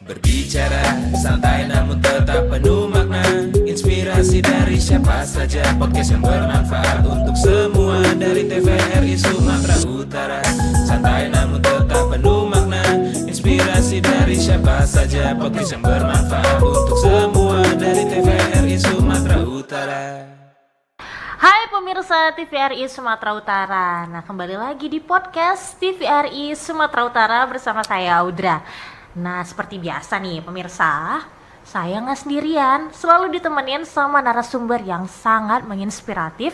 Berbicara santai namun tetap penuh makna. Inspirasi dari siapa saja, podcast yang bermanfaat untuk semua. Dari TVRI Sumatera Utara. Santai namun tetap penuh makna. Inspirasi dari siapa saja, podcast yang bermanfaat untuk semua. Dari TVRI Sumatera Utara. Hai pemirsa TVRI Sumatera Utara. Nah, kembali lagi di podcast TVRI Sumatera Utara bersama saya Audra. Nah, seperti biasa nih pemirsa, saya nggak sendirian, selalu ditemenin sama narasumber yang sangat menginspiratif,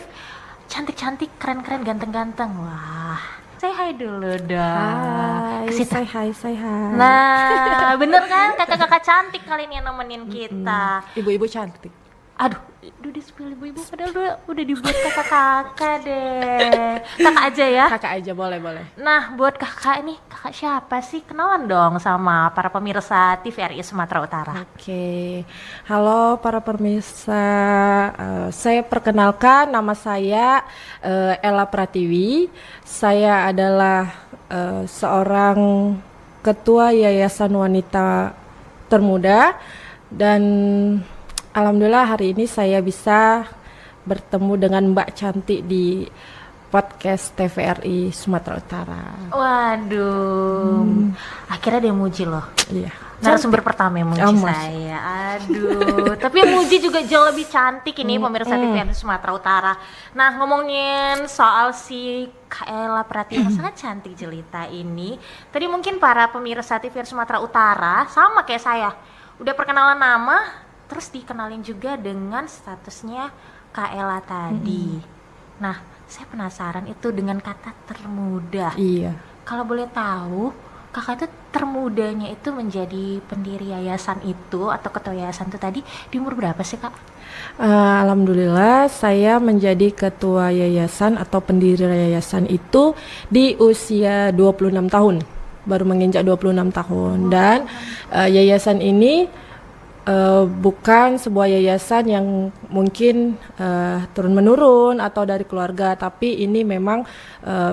cantik-cantik, keren-keren, ganteng-ganteng. Wah, say hi dulu dong. Hai, say hi. Nah, bener kan kakak-kakak cantik kali ini yang nemenin kita. Ibu-ibu cantik. Aduh, di spill ibu-ibu padahal udah dibuat kakak-kakak deh. Kakak aja ya. Kakak aja boleh. Nah, buat kakak ini, kakak siapa sih? Kenalan dong sama para pemirsa TVRI Sumatera Utara. Oke. Halo para pemirsa, saya perkenalkan nama saya Ella Pratiwi. Saya adalah seorang ketua Yayasan Wanita Termuda dan alhamdulillah hari ini saya bisa bertemu dengan Mbak Cantik di podcast TVRI Sumatera Utara. Waduh, akhirnya dia muji loh. Iya. Narasumber pertama yang muji saya. Aduh, tapi yang muji juga jauh lebih cantik ini pemirsa TVRI Sumatera Utara. Nah, ngomongin soal si Ella Pratiwi yang sangat cantik jelita ini. Tadi mungkin para pemirsa TVRI Sumatera Utara sama kayak saya. Udah perkenalan nama, terus dikenalin juga dengan statusnya Kak Ella tadi. Nah, saya penasaran itu dengan kata termuda. Iya. Kalau boleh tahu, kakak itu termudanya itu menjadi pendiri yayasan itu atau ketua yayasan itu tadi di umur berapa sih, Kak? Alhamdulillah saya menjadi ketua yayasan atau pendiri yayasan itu di usia 26 tahun. Baru menginjak 26 tahun. Dan yayasan ini bukan sebuah yayasan yang mungkin turun-menurun atau dari keluarga, tapi ini memang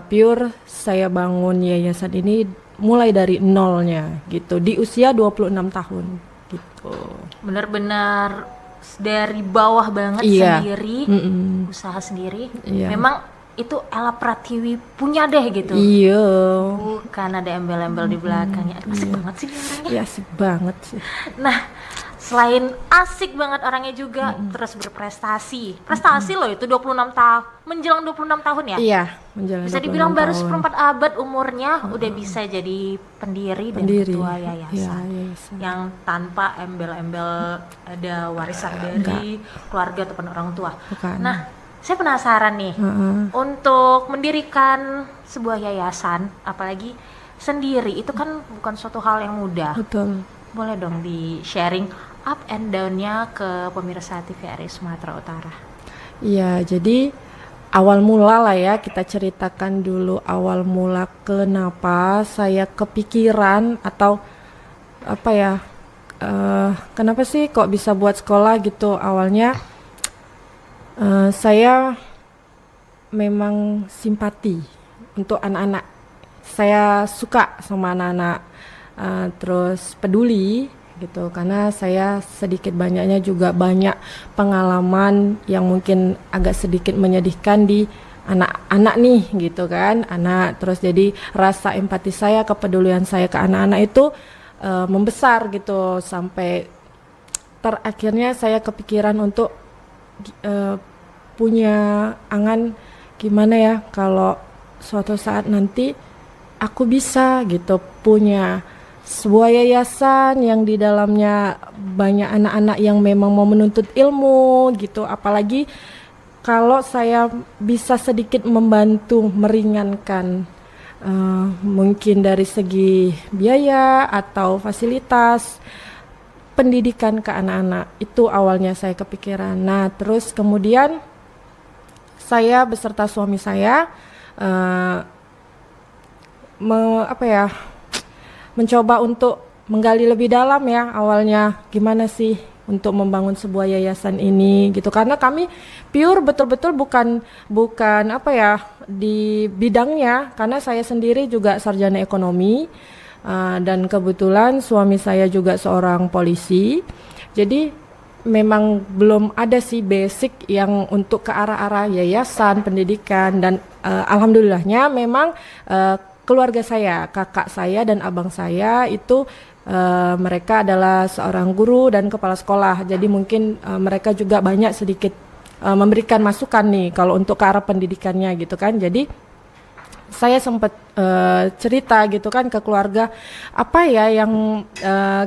pure saya bangun yayasan ini mulai dari nolnya gitu, di usia 26 tahun gitu. Benar-benar dari bawah banget sendiri, usaha sendiri. Iya. Memang itu Ella Pratiwi punya deh gitu. Iya. Bukan ada embel-embel di belakangnya. Aduh, asik banget sih orangnya. Iya, asik banget sih. Nah, selain asik banget orangnya juga terus berprestasi. Prestasi loh itu 26 tahun, menjelang 26 tahun ya? Iya, menjalani Bisa 26 dibilang baru tahun. seperempat abad umurnya udah bisa jadi pendiri dan ketua yayasan. Iya, yayasan. Yang tanpa embel-embel ada warisan dari keluarga ataupun orang tua. Bukan. Nah, saya penasaran nih untuk mendirikan sebuah yayasan, apalagi sendiri, itu kan bukan suatu hal yang mudah. Betul. Boleh dong di sharing up and down-nya ke pemirsa TVRI Sumatera Utara. Iya, jadi awal mula lah ya, kita ceritakan dulu awal mula kenapa saya kepikiran atau apa ya, kenapa sih kok bisa buat sekolah gitu. Awalnya saya memang simpati untuk anak-anak, saya suka sama anak-anak, terus peduli gitu, karena saya sedikit banyaknya juga banyak pengalaman yang mungkin agak sedikit menyedihkan di anak-anak nih gitu kan, anak. Terus jadi rasa empati saya, kepedulian saya ke anak-anak itu membesar gitu, sampai terakhirnya saya kepikiran untuk punya angan gimana ya kalau suatu saat nanti aku bisa gitu punya sebuah yayasan yang di dalamnya banyak anak-anak yang memang mau menuntut ilmu gitu, apalagi kalau saya bisa sedikit membantu meringankan mungkin dari segi biaya atau fasilitas pendidikan ke anak-anak. Itu awalnya saya kepikiran. Nah, terus kemudian saya beserta suami saya mencoba untuk menggali lebih dalam ya, awalnya gimana sih untuk membangun sebuah yayasan ini gitu, karena kami pure betul-betul bukan di bidangnya, karena saya sendiri juga sarjana ekonomi, Dan kebetulan suami saya juga seorang polisi, jadi memang belum ada sih basic yang untuk ke arah-arah yayasan pendidikan. Dan alhamdulillahnya memang keluarga saya, kakak saya dan abang saya itu mereka adalah seorang guru dan kepala sekolah, jadi mungkin mereka juga banyak sedikit memberikan masukan nih kalau untuk ke arah pendidikannya gitu kan. Jadi saya sempat cerita gitu kan ke keluarga, apa ya yang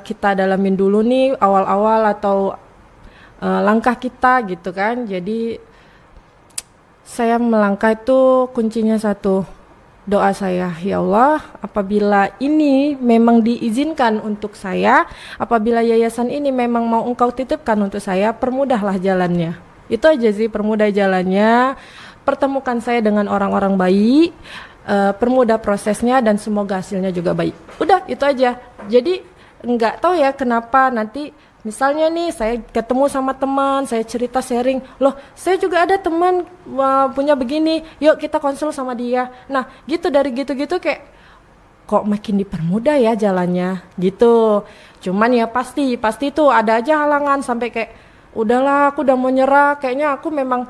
kita dalamin dulu nih awal-awal atau langkah kita gitu kan. Jadi saya melangkah itu kuncinya satu, doa saya, ya Allah, apabila ini memang diizinkan untuk saya, apabila yayasan ini memang mau Engkau titipkan untuk saya, permudahlah jalannya. Itu aja sih, permudah jalannya, pertemukan saya dengan orang-orang baik, permudah prosesnya, dan semoga hasilnya juga baik. Udah, itu aja. Jadi nggak tahu ya kenapa nanti misalnya nih saya ketemu sama teman, saya cerita sharing, loh saya juga ada teman punya begini, yuk kita konsul sama dia. Nah gitu, dari gitu-gitu kayak kok makin dipermudah ya jalannya gitu. Cuman ya pasti tuh ada aja halangan sampai kayak udahlah aku udah mau nyerah, kayaknya aku memang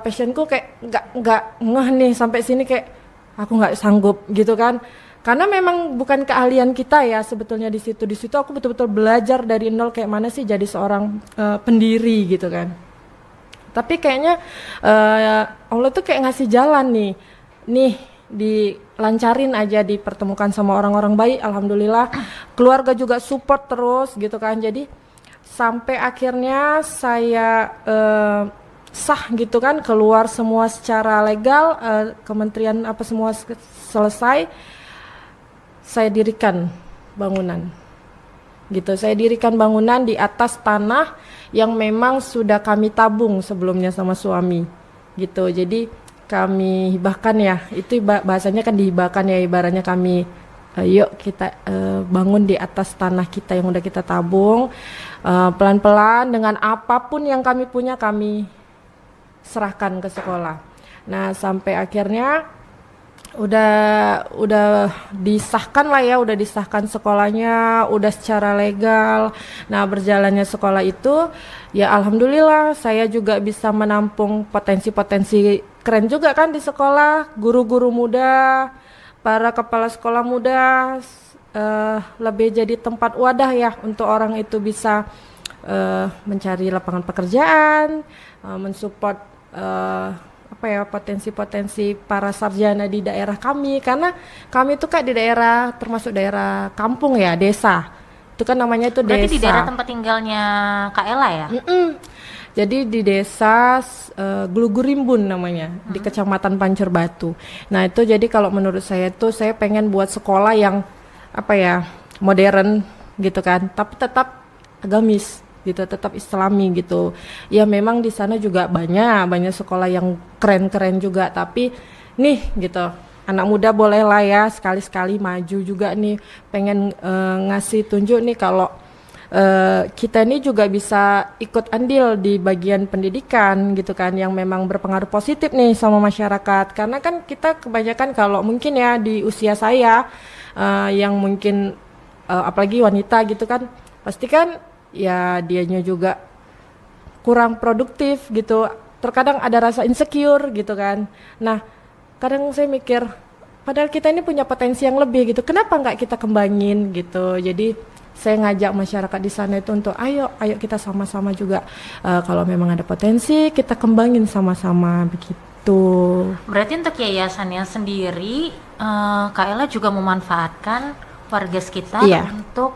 passionku kayak nggak ngeh nih sampai sini, kayak aku nggak sanggup gitu kan. Karena memang bukan keahlian kita ya sebetulnya di situ aku betul-betul belajar dari nol kayak mana sih jadi seorang pendiri gitu kan. Tapi kayaknya Allah tuh kayak ngasih jalan nih dilancarin aja, dipertemukan sama orang-orang baik, alhamdulillah. Keluarga juga support terus gitu kan. Jadi sampai akhirnya saya sah gitu kan, keluar semua secara legal, kementerian apa semua selesai, saya dirikan bangunan gitu. Saya dirikan bangunan di atas tanah yang memang sudah kami tabung sebelumnya sama suami gitu. Jadi kami hibahkan ya, itu bahasanya kan dihibahkan ya, ibaratnya kami yuk kita bangun di atas tanah kita yang udah kita tabung, pelan-pelan dengan apapun yang kami punya kami serahkan ke sekolah. Nah sampai akhirnya udah disahkan lah ya, udah disahkan sekolahnya, udah secara legal. Nah berjalannya sekolah itu ya alhamdulillah saya juga bisa menampung potensi-potensi keren juga kan di sekolah, guru-guru muda, para kepala sekolah muda, lebih jadi tempat wadah ya untuk orang itu bisa mencari lapangan pekerjaan, mensupport potensi-potensi para sarjana di daerah kami, karena kami itu Kak di daerah termasuk daerah kampung ya, desa. Itu kan namanya itu berarti desa. Di daerah tempat tinggalnya Kak Ella ya? Jadi di desa Glugurimbun namanya, di Kecamatan Pancur Batu. Nah, itu jadi kalau menurut saya itu saya pengen buat sekolah yang modern gitu kan, tapi tetap agamis gitu, tetap islami gitu. Ya memang di sana juga banyak sekolah yang keren-keren juga, tapi nih gitu, anak muda boleh lah ya sekali-sekali maju juga nih, pengen ngasih tunjuk nih kalau kita ini juga bisa ikut andil di bagian pendidikan gitu kan, yang memang berpengaruh positif nih sama masyarakat. Karena kan kita kebanyakan kalau mungkin ya di usia saya yang mungkin apalagi wanita gitu kan, pasti kan ya dianya juga kurang produktif gitu, terkadang ada rasa insecure gitu kan. Nah kadang saya mikir padahal kita ini punya potensi yang lebih gitu, kenapa nggak kita kembangin gitu. Jadi saya ngajak masyarakat di sana itu untuk ayo kita sama-sama juga kalau memang ada potensi kita kembangin sama-sama begitu. Berarti untuk yayasannya sendiri Kak Ella juga memanfaatkan warga sekitar untuk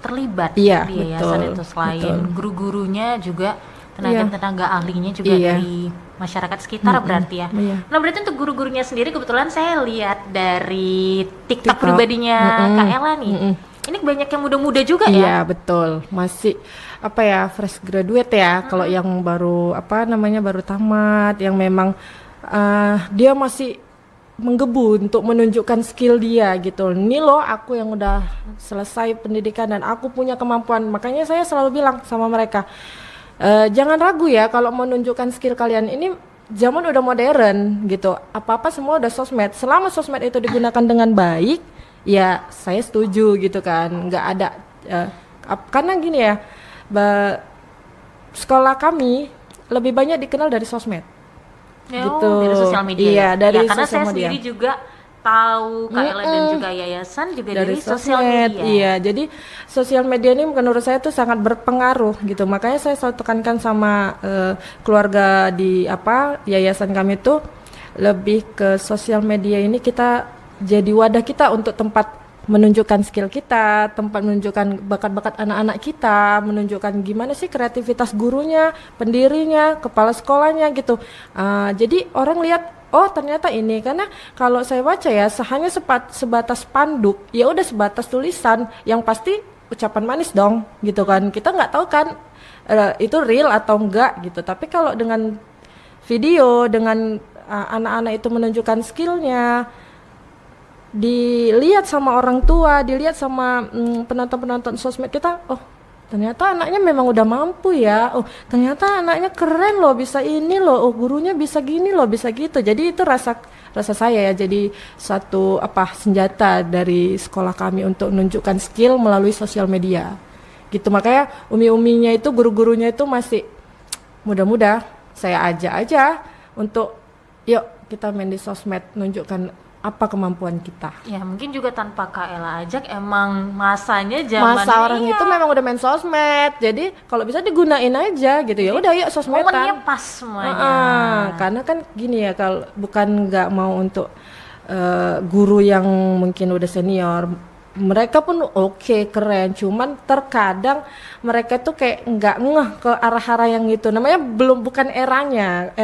terlibat di yayasan itu, selain guru-gurunya juga tenaga ahlinya juga dari masyarakat sekitar berarti ya. Nah berarti untuk guru-gurunya sendiri kebetulan saya lihat dari TikTok pribadinya Kak Ella nih. Ini banyak yang muda-muda juga ya? Iya betul, masih fresh graduate ya. Kalau yang baru baru tamat, yang memang dia masih menggebu untuk menunjukkan skill dia gitu. Ini loh aku yang udah selesai pendidikan dan aku punya kemampuan. Makanya saya selalu bilang sama mereka, jangan ragu ya kalau menunjukkan skill kalian. Ini zaman udah modern gitu, apa-apa semua udah sosmed. Selama sosmed itu digunakan dengan baik, ya saya setuju gitu kan, nggak ada karena gini ya, sekolah kami lebih banyak dikenal dari sosmed. Gitu. Dari sosial media. Iya, dari ya, karena sosial saya media. sendiri juga tahu Kak Ella dan juga yayasan juga dari sosial sosmed. media. Iya, jadi sosial media ini menurut saya tuh sangat berpengaruh gitu. Makanya saya selalu tekankan sama keluarga di yayasan kami tuh lebih ke sosial media ini kita jadi wadah kita untuk tempat menunjukkan skill kita, tempat menunjukkan bakat-bakat anak-anak kita, menunjukkan gimana sih kreativitas gurunya, pendirinya, kepala sekolahnya gitu. Jadi orang lihat, oh ternyata ini, karena kalau saya baca ya hanya sebatas panduk, ya udah sebatas tulisan, yang pasti ucapan manis dong gitu kan. Kita nggak tahu kan itu real atau enggak gitu. Tapi kalau dengan video, dengan anak-anak itu menunjukkan skillnya, dilihat sama orang tua, dilihat sama penonton-penonton sosmed kita, oh ternyata anaknya memang udah mampu ya, oh ternyata anaknya keren loh, bisa ini loh, oh gurunya bisa gini loh, bisa gitu. Jadi itu rasa saya ya, jadi satu senjata dari sekolah kami untuk menunjukkan skill melalui sosial media gitu. Makanya umi-uminya itu, guru-gurunya itu masih muda-muda, saya ajak aja untuk yuk kita main di sosmed, nunjukkan apa kemampuan kita. Ya mungkin juga tanpa Kak Ella ajak, emang masanya zamannya masa orang itu memang udah main sosmed, jadi kalau bisa digunain aja gitu. Ya udah yuk sosmedan, momennya pas semuanya. Karena kan gini ya, kalau bukan nggak mau untuk guru yang mungkin udah senior, mereka pun oke, keren, cuman terkadang mereka tuh kayak nggak ngeh ke arah-arah yang itu, namanya bukan eranya.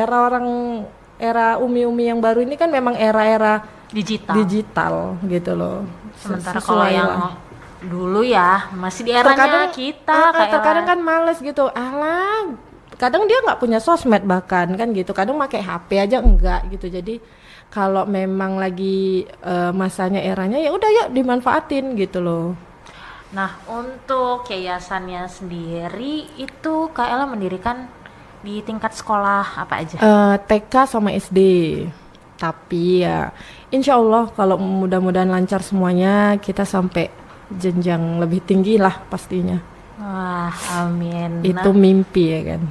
Era umi-umi yang baru ini kan memang era digital gitu loh. Sementara kalau yang dulu ya masih di eranya kita terkadang kan males gitu. Kadang dia nggak punya sosmed bahkan kan gitu. Kadang pakai HP aja enggak gitu. Jadi kalau memang lagi masanya eranya, ya udah yuk dimanfaatin gitu loh. Nah, untuk yayasannya sendiri itu Kak Ella mendirikan di tingkat sekolah apa aja? TK sama SD. Tapi ya insya Allah kalau mudah-mudahan lancar semuanya, kita sampai jenjang lebih tinggi lah pastinya. Wah, amin. Itu mimpi ya kan.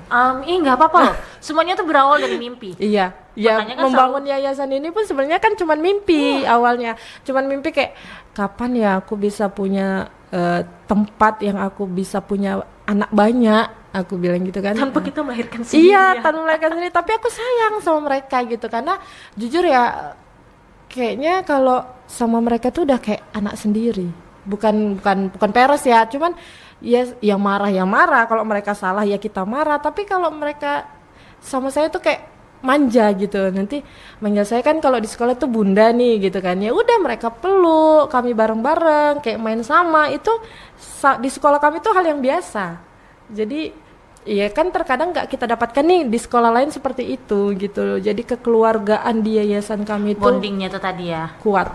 Nggak apa-apa loh. Semuanya tuh berawal dari mimpi. Iya, ya kan membangun yayasan ini pun sebenarnya kan cuman mimpi awalnya. Cuman mimpi kayak kapan ya aku bisa punya tempat yang aku bisa punya anak banyak. Aku bilang gitu kan. Tanpa kita melahirkan sendiri. Iya, tanpa melahirkan sendiri. Tapi aku sayang sama mereka gitu, karena jujur ya, kayaknya kalau sama mereka tuh udah kayak anak sendiri. Bukan peres ya, cuman ya yang marah, kalau mereka salah ya kita marah. Tapi kalau mereka sama saya tuh kayak manja gitu. Nanti manggil saya kan kalau di sekolah tuh bunda nih gitu kan. Ya udah mereka peluk, kami bareng-bareng kayak main sama. Itu di sekolah kami tuh hal yang biasa. Jadi iya kan terkadang nggak kita dapatkan nih di sekolah lain seperti itu gitu. Jadi kekeluargaan di yayasan kami itu bondingnya tuh tadi ya kuat.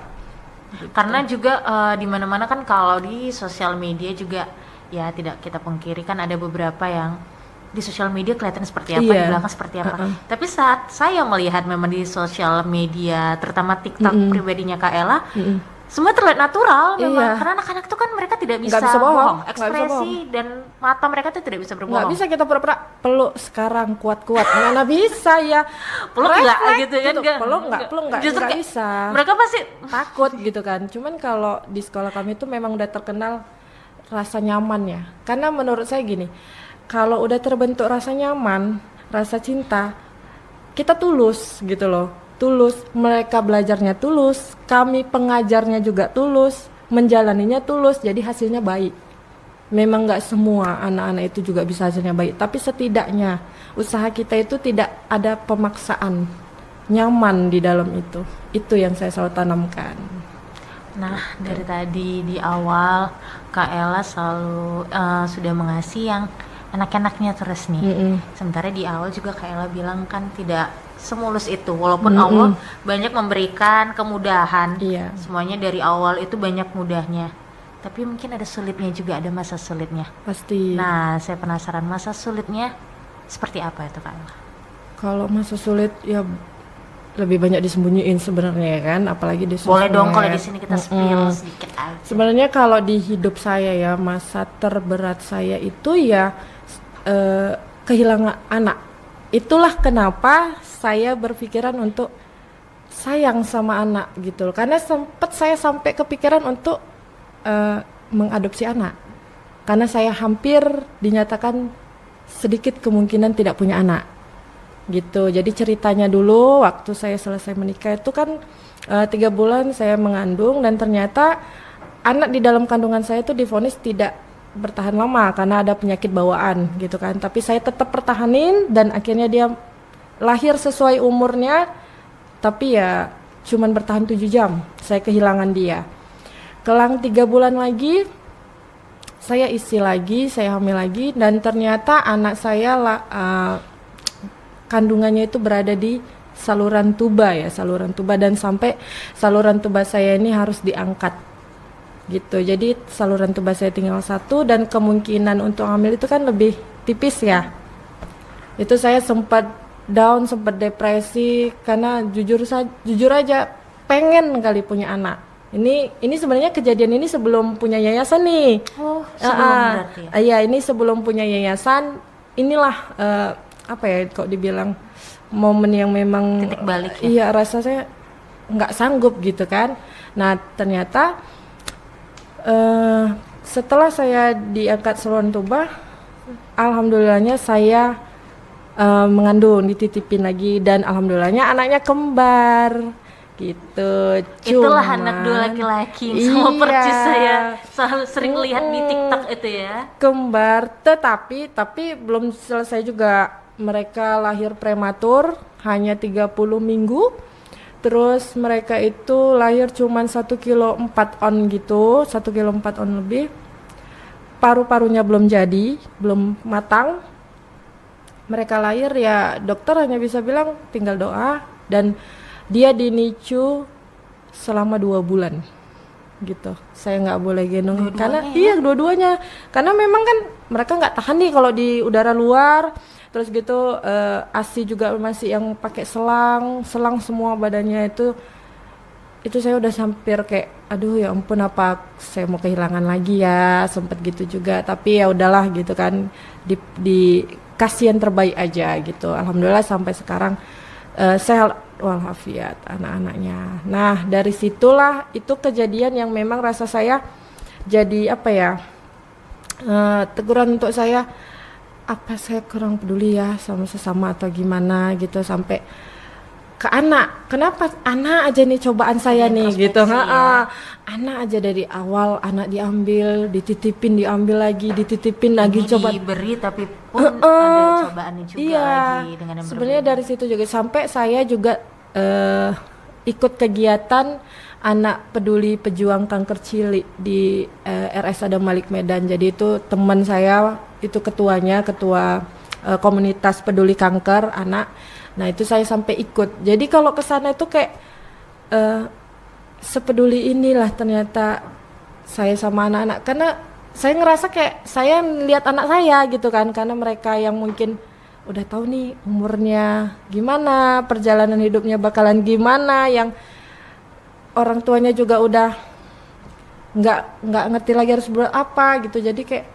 Gitu. Karena juga di mana-mana kan kalau di sosial media juga ya tidak kita pungkiri kan ada beberapa yang di sosial media kelihatan seperti apa, di belakang seperti apa. Tapi saat saya melihat memang di sosial media, terutama TikTok pribadinya Kak Ella, semua terlihat natural memang. Karena anak-anak tuh kan mereka tidak bisa bohong, ekspresi dan mata mereka tuh tidak bisa berbohong. Nggak bisa kita pura-pura peluk sekarang kuat-kuat, mana bisa ya. Peluk nggak gitu kan? Peluk nggak bisa. Mereka pasti takut gitu kan. Cuman kalau di sekolah kami tuh memang udah terkenal rasa nyaman ya. Karena menurut saya gini, kalau udah terbentuk rasa nyaman, rasa cinta, kita tulus gitu loh. Tulus, mereka belajarnya tulus, kami pengajarnya juga tulus, menjalaninya tulus, jadi hasilnya baik. Memang nggak semua anak-anak itu juga bisa hasilnya baik, tapi setidaknya usaha kita itu tidak ada pemaksaan, nyaman di dalam itu. Itu yang saya selalu tanamkan. Nah, dari tadi di awal Kak Ella selalu sudah mengasih yang anak-anaknya terus nih. Sementara di awal juga Kak Ella bilang kan tidak semulus itu, walaupun Allah banyak memberikan kemudahan. Semuanya dari awal itu banyak mudahnya, tapi mungkin ada sulitnya juga, ada masa sulitnya pasti. Nah, saya penasaran masa sulitnya seperti apa itu Kak Ella? Kalau masa sulit ya lebih banyak disembunyiin sebenarnya ya kan, apalagi di sosmed. Boleh dong kalau di sini kita spill sedikit aja. Sebenarnya kalau di hidup saya ya, masa terberat saya itu ya kehilangan anak. Itulah kenapa saya berpikiran untuk sayang sama anak gitu loh. Karena sempat saya sampai kepikiran untuk mengadopsi anak. Karena saya hampir dinyatakan sedikit kemungkinan tidak punya anak. Gitu. Jadi ceritanya dulu waktu saya selesai menikah itu kan 3 bulan saya mengandung, dan ternyata anak di dalam kandungan saya itu divonis tidak bertahan lama karena ada penyakit bawaan gitu kan. Tapi saya tetap pertahanin dan akhirnya dia lahir sesuai umurnya, tapi ya cuman bertahan 7 jam. Saya kehilangan dia. Kelang 3 bulan lagi saya isi lagi, saya hamil lagi, dan ternyata anak saya kandungannya itu berada di saluran tuba dan sampai saluran tuba saya ini harus diangkat gitu. Jadi saluran tuba saya tinggal 1 dan kemungkinan untuk hamil itu kan lebih tipis ya. Itu saya sempat down, sempat depresi karena jujur aja pengen kali punya anak. Ini sebenarnya kejadian ini sebelum punya yayasan nih. Oh, sebelum berarti ya? Iya, ini sebelum punya yayasan. Inilah apa ya, kok dibilang momen yang memang titik balik ya? Iya, rasa saya nggak sanggup gitu kan. Nah ternyata setelah saya diangkat saluran tuba, alhamdulillahnya saya mengandung, dititipin lagi, dan alhamdulillahnya anaknya kembar gitu. Itulah anak 2 laki-laki sama percis saya selalu sering lihat di TikTok itu ya. Kembar, tapi belum selesai juga. Mereka lahir prematur, hanya 30 minggu. Terus mereka itu lahir cuman 1 kilo 4 on gitu, 1 kilo 4 on lebih. Paru-parunya belum jadi, belum matang. Mereka lahir ya dokter hanya bisa bilang tinggal doa, dan dia di NICU selama 2 bulan gitu. Saya nggak boleh gendong karena iya dua-duanya, karena memang kan mereka nggak tahan nih kalau di udara luar. Terus gitu ASI juga masih yang pakai selang semua badannya itu saya udah hampir kayak aduh ya ampun, apa saya mau kehilangan lagi ya, sempet gitu juga. Tapi ya udahlah gitu kan, di kasih yang terbaik aja gitu. Alhamdulillah sampai sekarang sehat walafiat anak-anaknya. Nah dari situlah itu kejadian yang memang rasa saya jadi apa ya, teguran untuk saya, apa saya kurang peduli ya sama sesama atau gimana gitu, sampai ke anak. Kenapa anak aja nih cobaan saya nih gitu. Ya. Anak aja dari awal anak diambil, dititipin, diambil lagi, dititipin lagi, ini coba diberi tapi pun ada cobaannya juga iya, lagi dengan yang sebenarnya berbeda. dari situ juga sampai saya juga ikut kegiatan anak peduli pejuang kanker cilik di RS Adam Malik Medan. Jadi itu teman saya, itu ketua komunitas peduli kanker anak. Nah itu saya sampai ikut. Jadi kalau ke sana itu kayak sepeduli inilah ternyata saya sama anak-anak, karena saya ngerasa kayak saya lihat anak saya gitu kan, karena mereka yang mungkin udah tahu nih umurnya gimana, perjalanan hidupnya bakalan gimana, yang orang tuanya juga udah nggak ngerti lagi harus buat apa gitu. Jadi kayak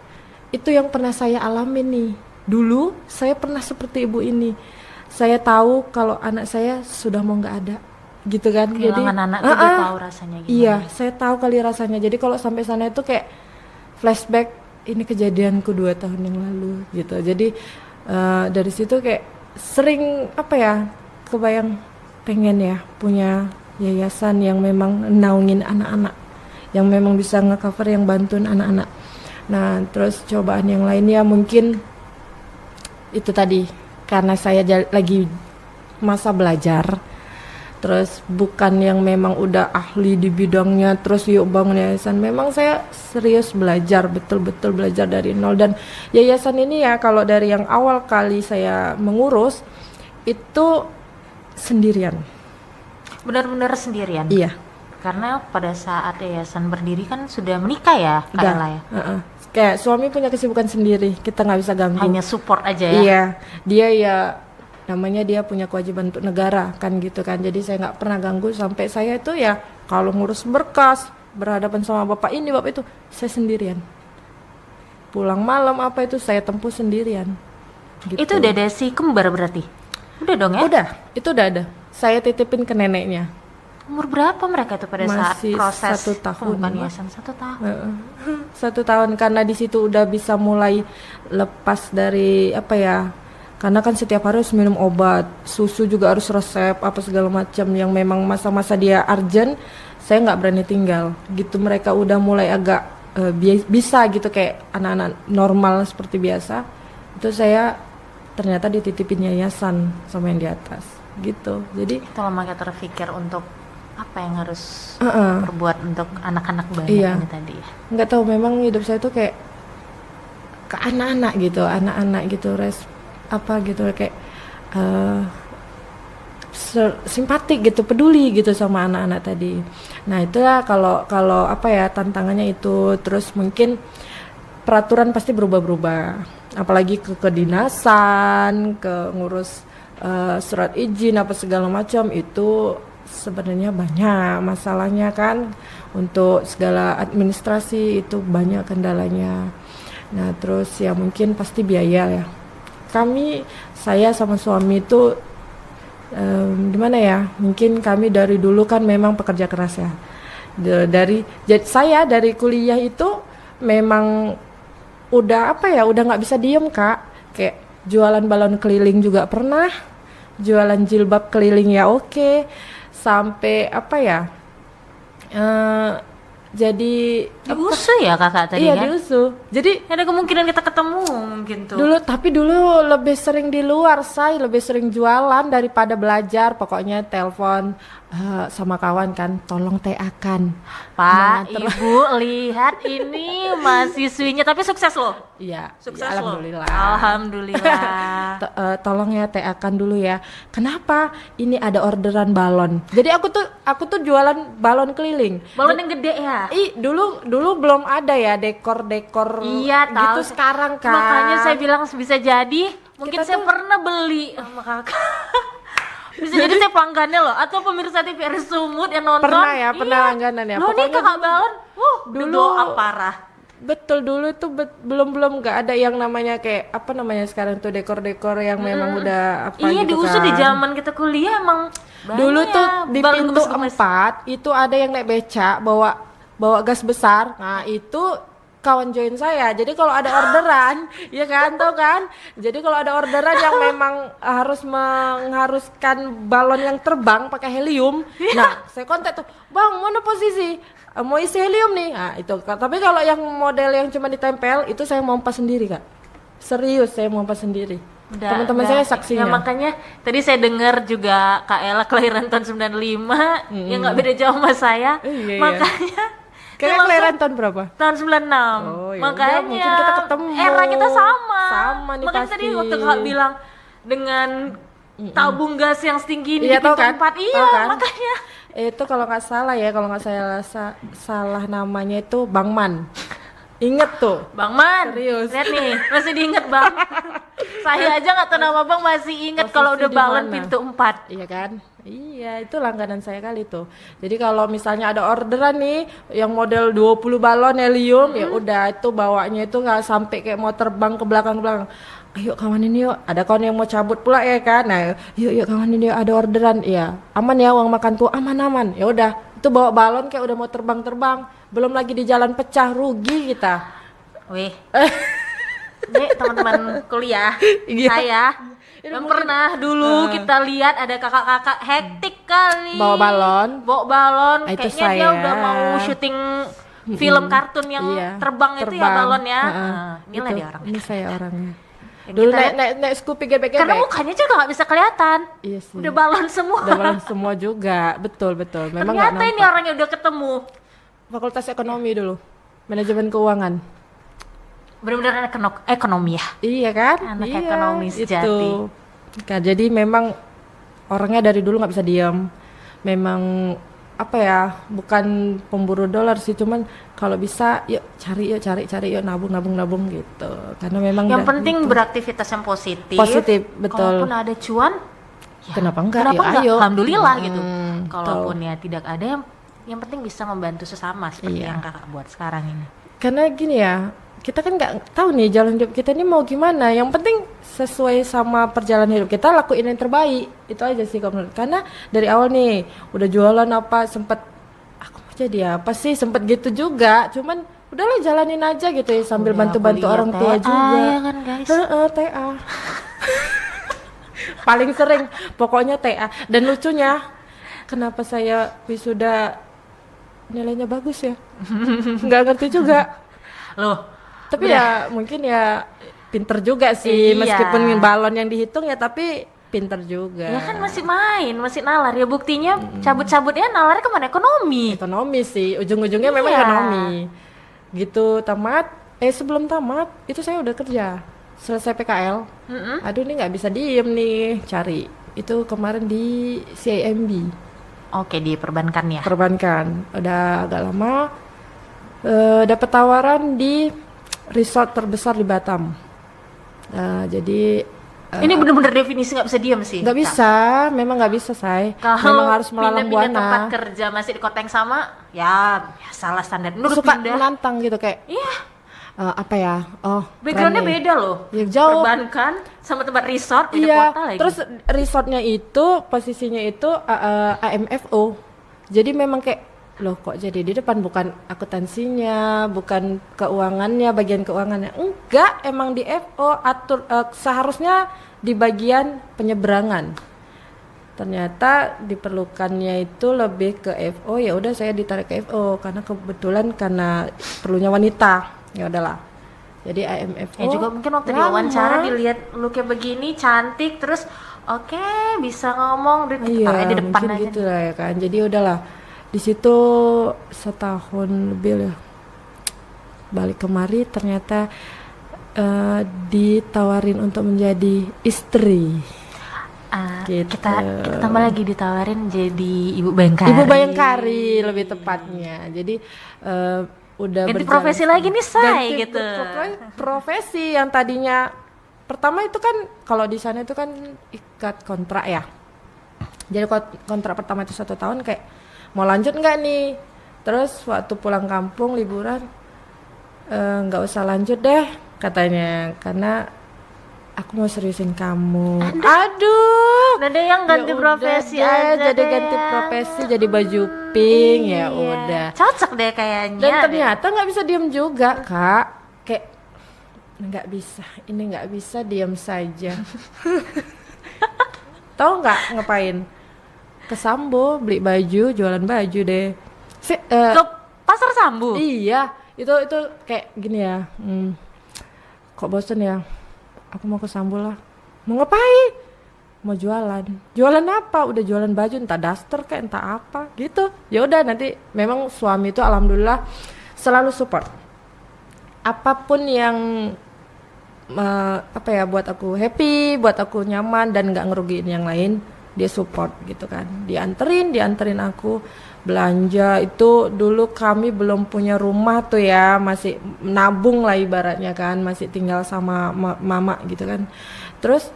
itu yang pernah saya alami nih. Dulu saya pernah seperti ibu ini. Saya tahu kalau anak saya sudah mau nggak ada gitu kan. Kehilangan jadi anak tuh tahu rasanya gimana. Iya, saya tahu kali rasanya. Jadi kalau sampai sana itu kayak flashback, ini kejadianku 2 tahun yang lalu gitu. Jadi dari situ kayak sering apa ya, kebayang pengen ya punya yayasan yang memang naungin anak-anak, yang memang bisa nge-cover, yang bantuin anak-anak. Nah terus cobaan yang lainnya mungkin itu tadi, karena saya lagi masa belajar, terus bukan yang memang udah ahli di bidangnya, terus yuk bangun yayasan. Memang saya serius belajar, betul-betul belajar dari nol. Dan yayasan ini ya, kalau dari yang awal kali saya mengurus itu sendirian. Benar-benar sendirian? Iya. Karena pada saat yayasan berdiri kan sudah menikah ya Kak Ella ya? Kayak suami punya kesibukan sendiri, kita nggak bisa ganggu. Hanya support aja ya? Iya, dia ya namanya dia punya kewajiban untuk negara kan gitu kan. Jadi saya nggak pernah ganggu sampai saya itu ya kalau ngurus berkas berhadapan sama bapak ini bapak itu saya sendirian. Pulang malam apa itu saya tempuh sendirian. Gitu. Itu udah ada si kembar berarti? Udah dong ya? Udah, itu udah ada. Saya titipin ke neneknya. Umur berapa mereka itu pada saat Masih proses 1 tahun. pembukaan yayasan? 1 tahun. 1 tahun karena di situ udah bisa mulai lepas dari apa ya? Karena kan setiap hari harus minum obat, susu juga harus resep apa segala macam yang memang masa-masa dia urgent, saya nggak berani tinggal. Gitu mereka udah mulai agak bisa gitu kayak anak-anak normal seperti biasa. Itu saya ternyata dititipin yayasan sama yang di atas gitu. Jadi Itu lama kita terpikir untuk apa yang harus perbuat untuk anak-anak banyak Iya. ini tadi ya. nggak tahu memang hidup saya tuh kayak ke anak-anak gitu apa gitu kayak simpatik gitu, peduli gitu sama anak-anak tadi. Nah itulah kalau apa ya tantangannya itu. Terus mungkin peraturan pasti berubah-berubah, apalagi ke kedinasan, ke ngurus surat izin apa segala macam itu sebenarnya banyak masalahnya kan. Untuk segala administrasi itu banyak kendalanya. Nah terus ya mungkin pasti biaya ya. Saya sama suami itu gimana ya, mungkin kami dari dulu kan memang pekerja keras ya. Saya dari kuliah itu memang udah apa ya, udah nggak bisa diem Kak. Kayak jualan balon keliling juga pernah, jualan jilbab keliling ya oke. Sampai apa ya, jadi Diusu ya kakak tadi iya kan? diusuh. Jadi Ada kemungkinan kita ketemu mungkin tuh. dulu lebih sering di luar, saya lebih sering jualan daripada belajar. Pokoknya telepon sama kawan kan, tolong TA-kan. Pak, Nah, Ibu lihat ini mahasiswinya tapi sukses loh. Iya, Sukses ya, loh. alhamdulillah. Alhamdulillah. Tolong ya TA-kan dulu ya. Kenapa? Ini ada orderan balon. Jadi aku tuh jualan balon keliling. Balon yang gede ya? Dulu belum ada ya dekor Iya tahu. gitu sekarang kan. Makanya saya bilang bisa jadi mungkin Kita saya tuh- pernah beli sama kakak. Bisa jadi saya pelanggannya loh, atau pemirsa TVRI Sumut yang nonton. Pernah ya, pernah langganan ya. Loh nih Pokoknya kakak balon, dulu- doa parah. Betul, dulu itu belum nggak ada yang namanya kayak apa namanya sekarang tuh dekor-dekor yang memang udah apa Iya gitu diusut kan. di zaman kita kuliah emang Dulu banyak tuh di balon pintu gemes-gemes. 4 itu ada yang naik becak bawa gas besar. Nah, itu kawan join saya. Jadi kalau ada orderan, ya kan, tau kan? Jadi kalau ada orderan yang memang harus mengharuskan balon yang terbang pakai helium. Nah, saya kontak tuh, "Bang, mana posisi? Mau isi helium nih." Nah, itu. Tapi kalau yang model yang cuma ditempel, itu saya mompas sendiri, Kak. Serius, saya mompas sendiri. Teman-teman saya saksinya. Ya makanya tadi saya dengar juga Kak Ella kelahiran tahun 95 yang nggak beda jauh sama saya. Iya. Makanya Kira saya kelahiran langsung- tahun berapa? tahun 96. Oh, ya Makanya udah, mungkin kita ketemu. era kita sama. Sama nih Makanya pasti. tadi waktu Kak bilang dengan tabung gas yang setinggi ini Iya, di tahu pintu kan? 4. Tahu Iya, kan? makanya. Itu kalau nggak salah ya, kalau nggak saya salah namanya itu Bang Man. Ingat tuh. Bang Man, Serius. lihat nih, masih diinget Bang. Saya aja nggak tahu nama Bang, masih inget kalau Posisi udah di balon mana? pintu 4. Iya kan? Iya, itu langganan saya kali tuh. Jadi kalau misalnya ada orderan nih yang model 20 balon helium, ya udah itu bawanya itu nggak sampai kayak mau terbang ke belakang. Ayo kawan ini yuk, ada kawan yang mau cabut pula ya kan. Nah, yuk kawan ini yuk, ada orderan. Iya, aman ya uang makanku, aman. Ya udah, itu bawa balon kayak udah mau terbang. Belum lagi di jalan pecah, rugi kita. Wih. Nih teman-teman kuliah, Iya. saya yang pernah dulu kita lihat ada kakak-kakak hektik kali Bawa balon. Kayaknya Itu dia saya. udah mau syuting film kartun yang Iya, terbang itu ya balon ya. Heeh. Nah, inilah Itu, dia orangnya. Ini saya orangnya. Yang Dulu kita- naik Scoopy gebek-gebek. karena mukanya juga nggak bisa kelihatan, Iya sih. udah balon semua. Udah balon semua juga, betul. Memang nggak Ternyata ini nampak. orangnya udah ketemu. Fakultas Ekonomi dulu, manajemen keuangan. Benar-benar anak ekonomi ya. Iya kan? Anak Iya, ekonomi sejati. itu. Kan, jadi memang orangnya dari dulu nggak bisa diam. Memang apa ya, bukan pemburu dolar sih, cuman kalau bisa yuk cari yuk nabung gitu, karena memang Yang penting gitu. beraktivitas yang positif. Betul. Kalaupun ada cuan, ya, Kenapa enggak? Kenapa Yuk, enggak? ayo. Alhamdulillah gitu. Betul. Kalaupun ya tidak ada, yang penting bisa membantu sesama seperti Iya. yang kakak buat sekarang ini. Karena gini ya, kita kan nggak tahu nih jalan hidup kita ini mau gimana. Yang penting sesuai sama perjalanan hidup kita, lakuin yang terbaik. Itu aja sih kalau menurut. Karena dari awal nih udah jualan apa, sempet aku mau jadi apa sih, sempet gitu juga. Cuman udahlah jalanin aja gitu ya, sambil bantu-bantu Kuliah orang tua TA, juga. ya kan guys. TA. Paling sering pokoknya TA. Dan lucunya, kenapa saya wisuda nilainya bagus ya? Nggak ngerti juga. Loh, Tapi udah. ya mungkin ya pinter juga sih, Iya. meskipun balon yang dihitung ya, tapi pinter juga. Ya kan masih main, masih nalar ya, buktinya cabut-cabutnya nalarnya kemana? Ekonomi. Ekonomi sih, ujung-ujungnya memang Iya. ekonomi. Gitu tamat, sebelum tamat itu saya udah kerja, selesai PKL. Aduh ini nggak bisa diem nih, cari. Itu kemarin di CIMB, Oke, di perbankan ya. perbankan. Udah agak lama, dapat tawaran di resort terbesar di Batam. Jadi Ini bener-bener definisi nggak bisa diam sih. nggak bisa, memang nggak bisa say. Kalau Memang harus melalang pindah-pindah tempat buana. kerja masih di kota yang sama, ya salah standar. Menurut Suka pindah, menantang gitu kayak iya, apa ya? Oh, backgroundnya rame. beda loh. Ya, jauh. Perbankan sama tempat resort beda Iya. kota lagi. Terus resortnya itu posisinya itu AMFO. Jadi memang kayak loh kok jadi di depan, bukan akuntansinya, bukan keuangannya, bagian keuangannya. Enggak, emang di FO atur seharusnya di bagian penyeberangan. Ternyata diperlukannya itu lebih ke FO, ya udah saya ditarik ke FO karena kebetulan karena perlunya wanita. Ya udahlah. Jadi AMFO. Ya juga mungkin waktu lama. diwawancara dilihat lu kayak begini cantik, terus oke, bisa ngomong Iya, taruhnya di depan mungkin aja. gitu lah ya kan. Jadi udahlah. Di situ setahun lebih lah. Balik kemari ternyata ditawarin untuk menjadi istri. Gitu. Kita tambah lagi ditawarin jadi ibu bayangkari. Ibu Bayangkari lebih tepatnya. Jadi udah Ganti berjalan- profesi lagi nih, Say, Ganti gitu. Profesi yang tadinya pertama itu kan kalau di sana itu kan ikat kontrak ya. Jadi kontrak pertama itu 1 tahun, kayak mau lanjut nggak nih? Terus waktu pulang kampung liburan, nggak usah lanjut deh katanya, karena aku mau seriusin kamu. Aduh. Udah deh yang ganti Ya profesi udah deh, aja jadi deh. ganti profesi, jadi baju pink. Ya Iya. udah. Cocok deh kayaknya. Dan ternyata nggak bisa diem juga kak, kayak nggak bisa, ini nggak bisa diam saja. Tahu nggak ngapain? Ke Sambo beli baju, jualan baju deh. Ke pasar Sambu. Iya, itu kayak gini ya. Kok bosen ya? Aku mau ke Sambo lah. Mau ngapain? Mau jualan. Jualan apa? Udah jualan baju, entah daster kayak entah apa gitu. Ya udah, nanti memang suami itu alhamdulillah selalu support. Apapun yang apa ya, buat aku happy, buat aku nyaman dan nggak ngerugiin yang lain, dia support gitu kan. Dianterin aku belanja. Itu dulu kami belum punya rumah tuh ya, masih nabung lah ibaratnya kan, masih tinggal sama mama gitu kan. Terus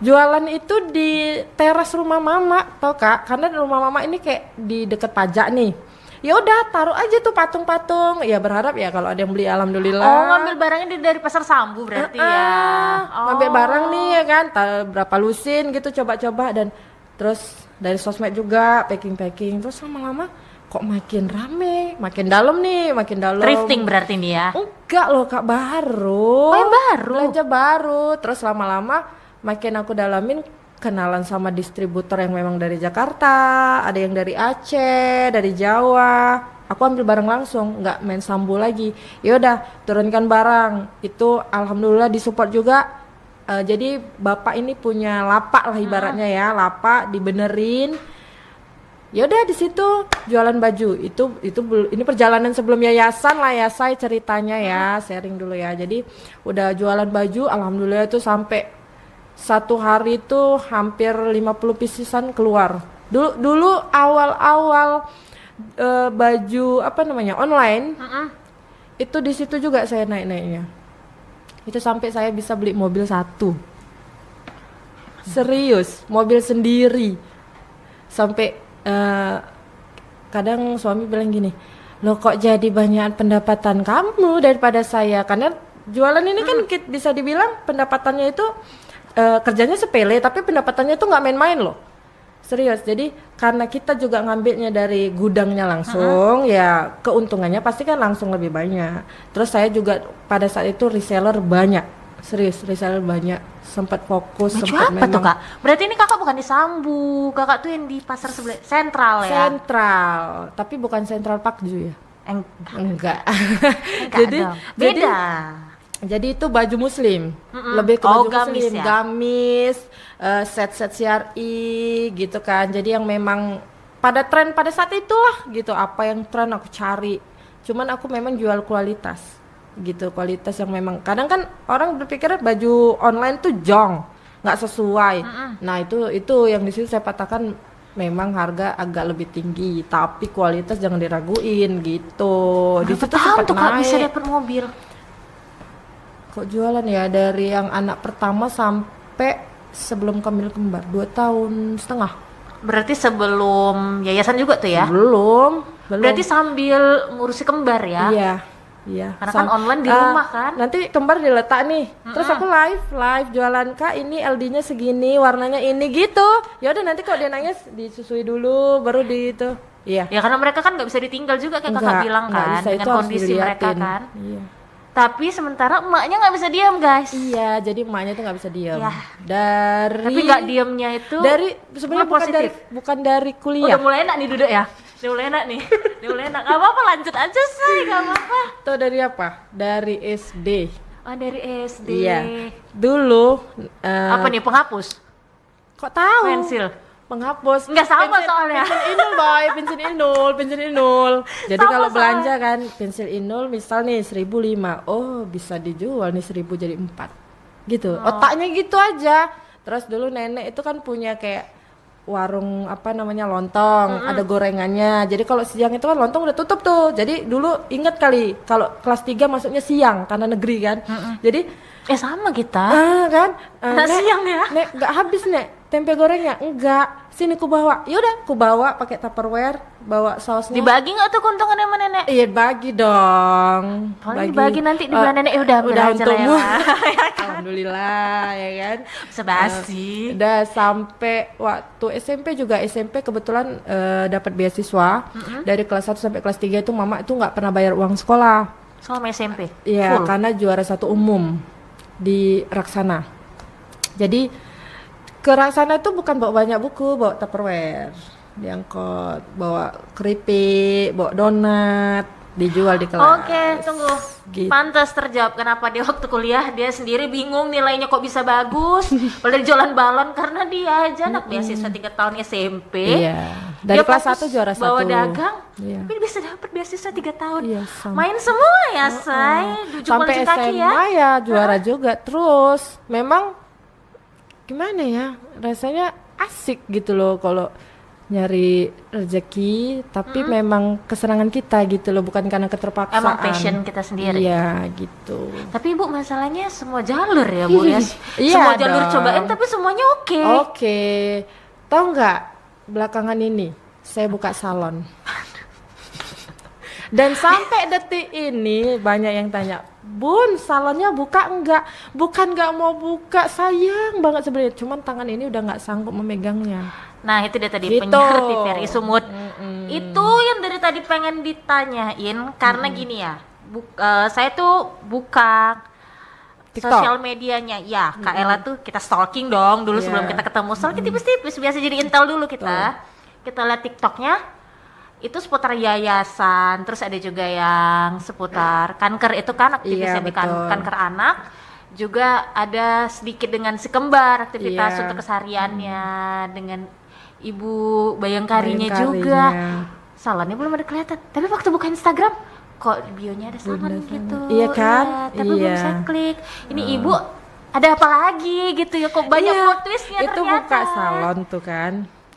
jualan itu di teras rumah mama, tau kak, karena rumah mama ini kayak di deket pajak nih. Ya udah, taruh aja tuh patung-patung. Ya berharap ya kalau ada yang beli, alhamdulillah. Oh, ngambil barangnya dari pasar Sambu berarti ya. Ngambil barang nih ya kan, berapa lusin gitu, coba-coba. Dan terus dari sosmed juga packing. Terus lama-lama kok makin rame, makin dalam nih, makin dalam. Thrifting berarti nih ya. Enggak loh kak, baru. Oh, yang baru? Belanja baru. Terus lama-lama makin aku dalamin, kenalan sama distributor yang memang dari Jakarta, ada yang dari Aceh, dari Jawa. Aku ambil barang langsung, nggak main Sambu lagi. Ya udah, turunkan barang. Itu alhamdulillah disupport juga. Jadi bapak ini punya lapak lah ibaratnya ya, lapak dibenerin. Ya udah di situ jualan baju. Ini perjalanan sebelum yayasan lah ya, saya ceritanya ya, sharing dulu ya. Jadi udah jualan baju, alhamdulillah itu sampai satu hari itu hampir 50 pieces keluar. Dulu awal-awal baju apa namanya online, Mm-mm. itu di situ juga saya naiknya. Itu sampai saya bisa beli mobil 1. Serius, mobil sendiri. Sampai kadang suami bilang gini, loh kok jadi banyak pendapatan kamu daripada saya? Karena jualan ini kan bisa dibilang pendapatannya itu kerjanya sepele, tapi pendapatannya itu nggak main-main loh. Serius, jadi karena kita juga ngambilnya dari gudangnya langsung, ya keuntungannya pasti kan langsung lebih banyak. Terus saya juga pada saat itu reseller banyak, serius reseller banyak. Sempat fokus, Baju sempat apa tuh memang kak? Berarti ini kakak bukan di Sambu, kakak tuh yang di pasar sebelah sentral ya? sentral, tapi bukan Sentral Park Ju ya. Enggak, Enggak. enggak Jadi dong. Beda. Jadi itu baju muslim, lebih ke Oh, baju gamis muslim, ya? gamis, set-set syar'i gitu kan. Jadi yang memang pada tren pada saat itulah gitu. Apa yang tren aku cari. Cuman aku memang jual kualitas, gitu, kualitas yang memang. Kadang kan orang berpikir baju online tuh jong, nggak sesuai. Nah itu yang di situ saya katakan memang harga agak lebih tinggi, tapi kualitas jangan diraguin gitu. Di Berapa situ tahun sempat tuh kak bisa naik. dapat mobil? Kok jualan ya dari yang anak pertama sampai sebelum Kamil kembar 2,5 tahun. Berarti sebelum yayasan juga tuh ya? Belum. Berarti sambil ngurusi kembar ya? Iya. Karena kan online di rumah kan? Nanti kembar diletak nih. Terus aku live jualan, Kak, ini LD-nya segini, warnanya ini gitu. Ya udah nanti kalau dia nangis disusui dulu baru di itu. Iya. Ya karena mereka kan nggak bisa ditinggal juga kayak kakak bilang nggak kan, bisa, dengan itu harus kondisi mereka diliatin. kan. Iya. Tapi sementara emaknya nggak bisa diam guys. Iya, jadi emaknya tuh nggak bisa diam. Ya. Dari Tapi nggak diamnya itu dari sebenarnya malah positif. bukan dari Udah kuliah. mulai enak nih duduk ya? Udah mulai enak nih. Udah mulai enak. Gak apa-apa lanjut aja sih, gak apa-apa. Tuh dari apa? Dari SD. Oh dari SD. Iya. Dulu Apa nih penghapus? kok tahu? Pensil? Penghapus. Nggak sama soalnya. Pensil inul, boy, pensil inul. Jadi Sama kalau soalnya. belanja kan pensil inul misal nih 1.005. Oh, bisa dijual nih 1.000 jadi 4. Gitu. Otaknya gitu aja. Terus dulu nenek itu kan punya kayak warung apa namanya lontong, ada gorengannya. Jadi kalau siang itu kan lontong udah tutup tuh. Jadi dulu inget kali kalau kelas 3 masuknya siang karena negeri kan. Jadi Sama kita. kan Nggak siang ya? Nek nggak habis nek tempe gorengnya enggak, sini ku bawa. Yaudah ku bawa pakai Tupperware, bawa sausnya. Dibagi nggak tuh keuntungan sama nenek? Iya bagi dong. Paling dibagi nanti di bulan nenek udah ambil udah aja lah ya. untukmu. Ya kan? Alhamdulillah ya kan. Sebasi. Udah sampai waktu SMP juga, SMP kebetulan dapat beasiswa dari kelas 1 sampai kelas 3 itu mama itu nggak pernah bayar uang sekolah. Selama SMP? Iya, Full? karena juara 1 umum di Raksana. Jadi ke Raksana itu bukan bawa banyak buku, bawa Tupperware, diangkut, bawa keripik, bawa donat, dijual di kelas. Oke, tunggu. Gitu. Pantas terjawab kenapa dia waktu kuliah dia sendiri bingung nilainya kok bisa bagus. Padahal dia jualan balon karena dia aja anak beasiswa 3 tahun SMP. Iya. Dari Dia kelas fokus 1 juara 1. bawa dagang, Iya. tapi bisa dapat beasiswa 3 tahun. Iya, Main semua ya, say. Sampai SMA ya juara juga terus. Memang gimana ya? Rasanya asik gitu loh kalau nyari rezeki, tapi memang kesenangan kita gitu loh, bukan karena keterpaksaan. Emang passion kita sendiri. Iya, gitu. Tapi Bu, masalahnya semua jalur ya Bu ya. Iya Semua jalur dong. cobain tapi semuanya oke. Oke. Tahu nggak belakangan ini saya buka salon. Dan sampai detik ini banyak yang tanya, Bun, salonnya buka enggak? Bukan nggak mau buka, sayang banget sebenarnya. Cuman tangan ini udah nggak sanggup memegangnya. Nah itu dia tadi Gitu. penyiar TVRI Sumut. Itu yang dari tadi pengen ditanyain karena gini ya, saya tuh buka TikTok. sosial medianya, ya Kak Ella tuh kita stalking dong dulu Iya. sebelum kita ketemu, stalking tipis-tipis biasa jadi intel dulu kita lihat TikToknya itu seputar yayasan, terus ada juga yang seputar kanker itu kan aktivisnya Iya, di betul. kanker anak, juga ada sedikit dengan si kembar aktivitas Iya. untuk kesehariannya dengan ibu bayangkarinya Bayangkarinya. juga. Salonnya belum ada kelihatan, tapi waktu buka Instagram kok bionya ada salon Bunda gitu. salon. Iya kan? Ya, tapi belum Iya. saya klik. Ini ibu ada apa lagi gitu ya, kok banyak Iya, plot twistnya itu ternyata. buka salon tuh kan.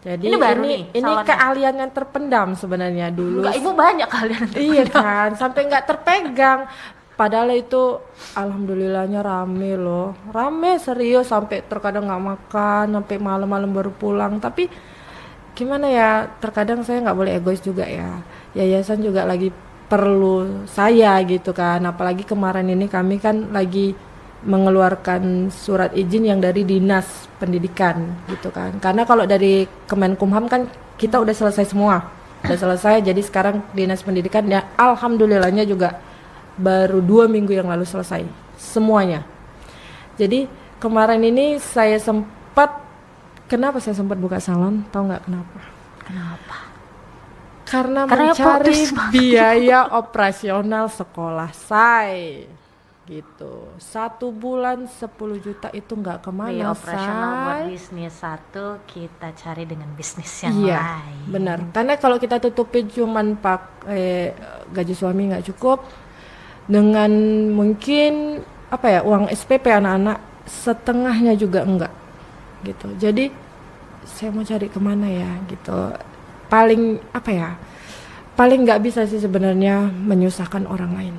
Jadi Ini baru nih, ini salonnya? keahlian yang terpendam sebenarnya dulu. Enggak, ibu banyak kalian. Iya kan, sampai nggak terpegang. Padahal itu alhamdulillahnya rame loh, rame serius sampai terkadang nggak makan, sampai malam-malam baru pulang. Tapi gimana ya, terkadang saya nggak boleh egois juga ya. Yayasan juga lagi perlu saya gitu kan. Apalagi kemarin ini kami kan lagi mengeluarkan surat izin yang dari dinas pendidikan gitu kan. Karena kalau dari Kemenkumham kan kita udah selesai semua, udah selesai. Jadi sekarang dinas pendidikan ya alhamdulillahnya juga baru 2 minggu yang lalu selesai semuanya. Jadi kemarin ini saya sempat, kenapa saya sempat buka salon? Tahu nggak kenapa? Kenapa? Karena Karena mencari protes banget. biaya operasional sekolah saya gitu. 1 bulan 10 juta itu nggak kemana, Biaya operasional buat say. bisnis satu, kita cari dengan bisnis yang Iya, lain. benar. Karena kalau kita tutupin cuman pakai gaji suami nggak cukup, dengan mungkin apa ya, uang SPP anak-anak setengahnya juga enggak gitu. Jadi saya mau cari kemana ya gitu. Paling apa ya, paling nggak bisa sih sebenarnya menyusahkan orang lain.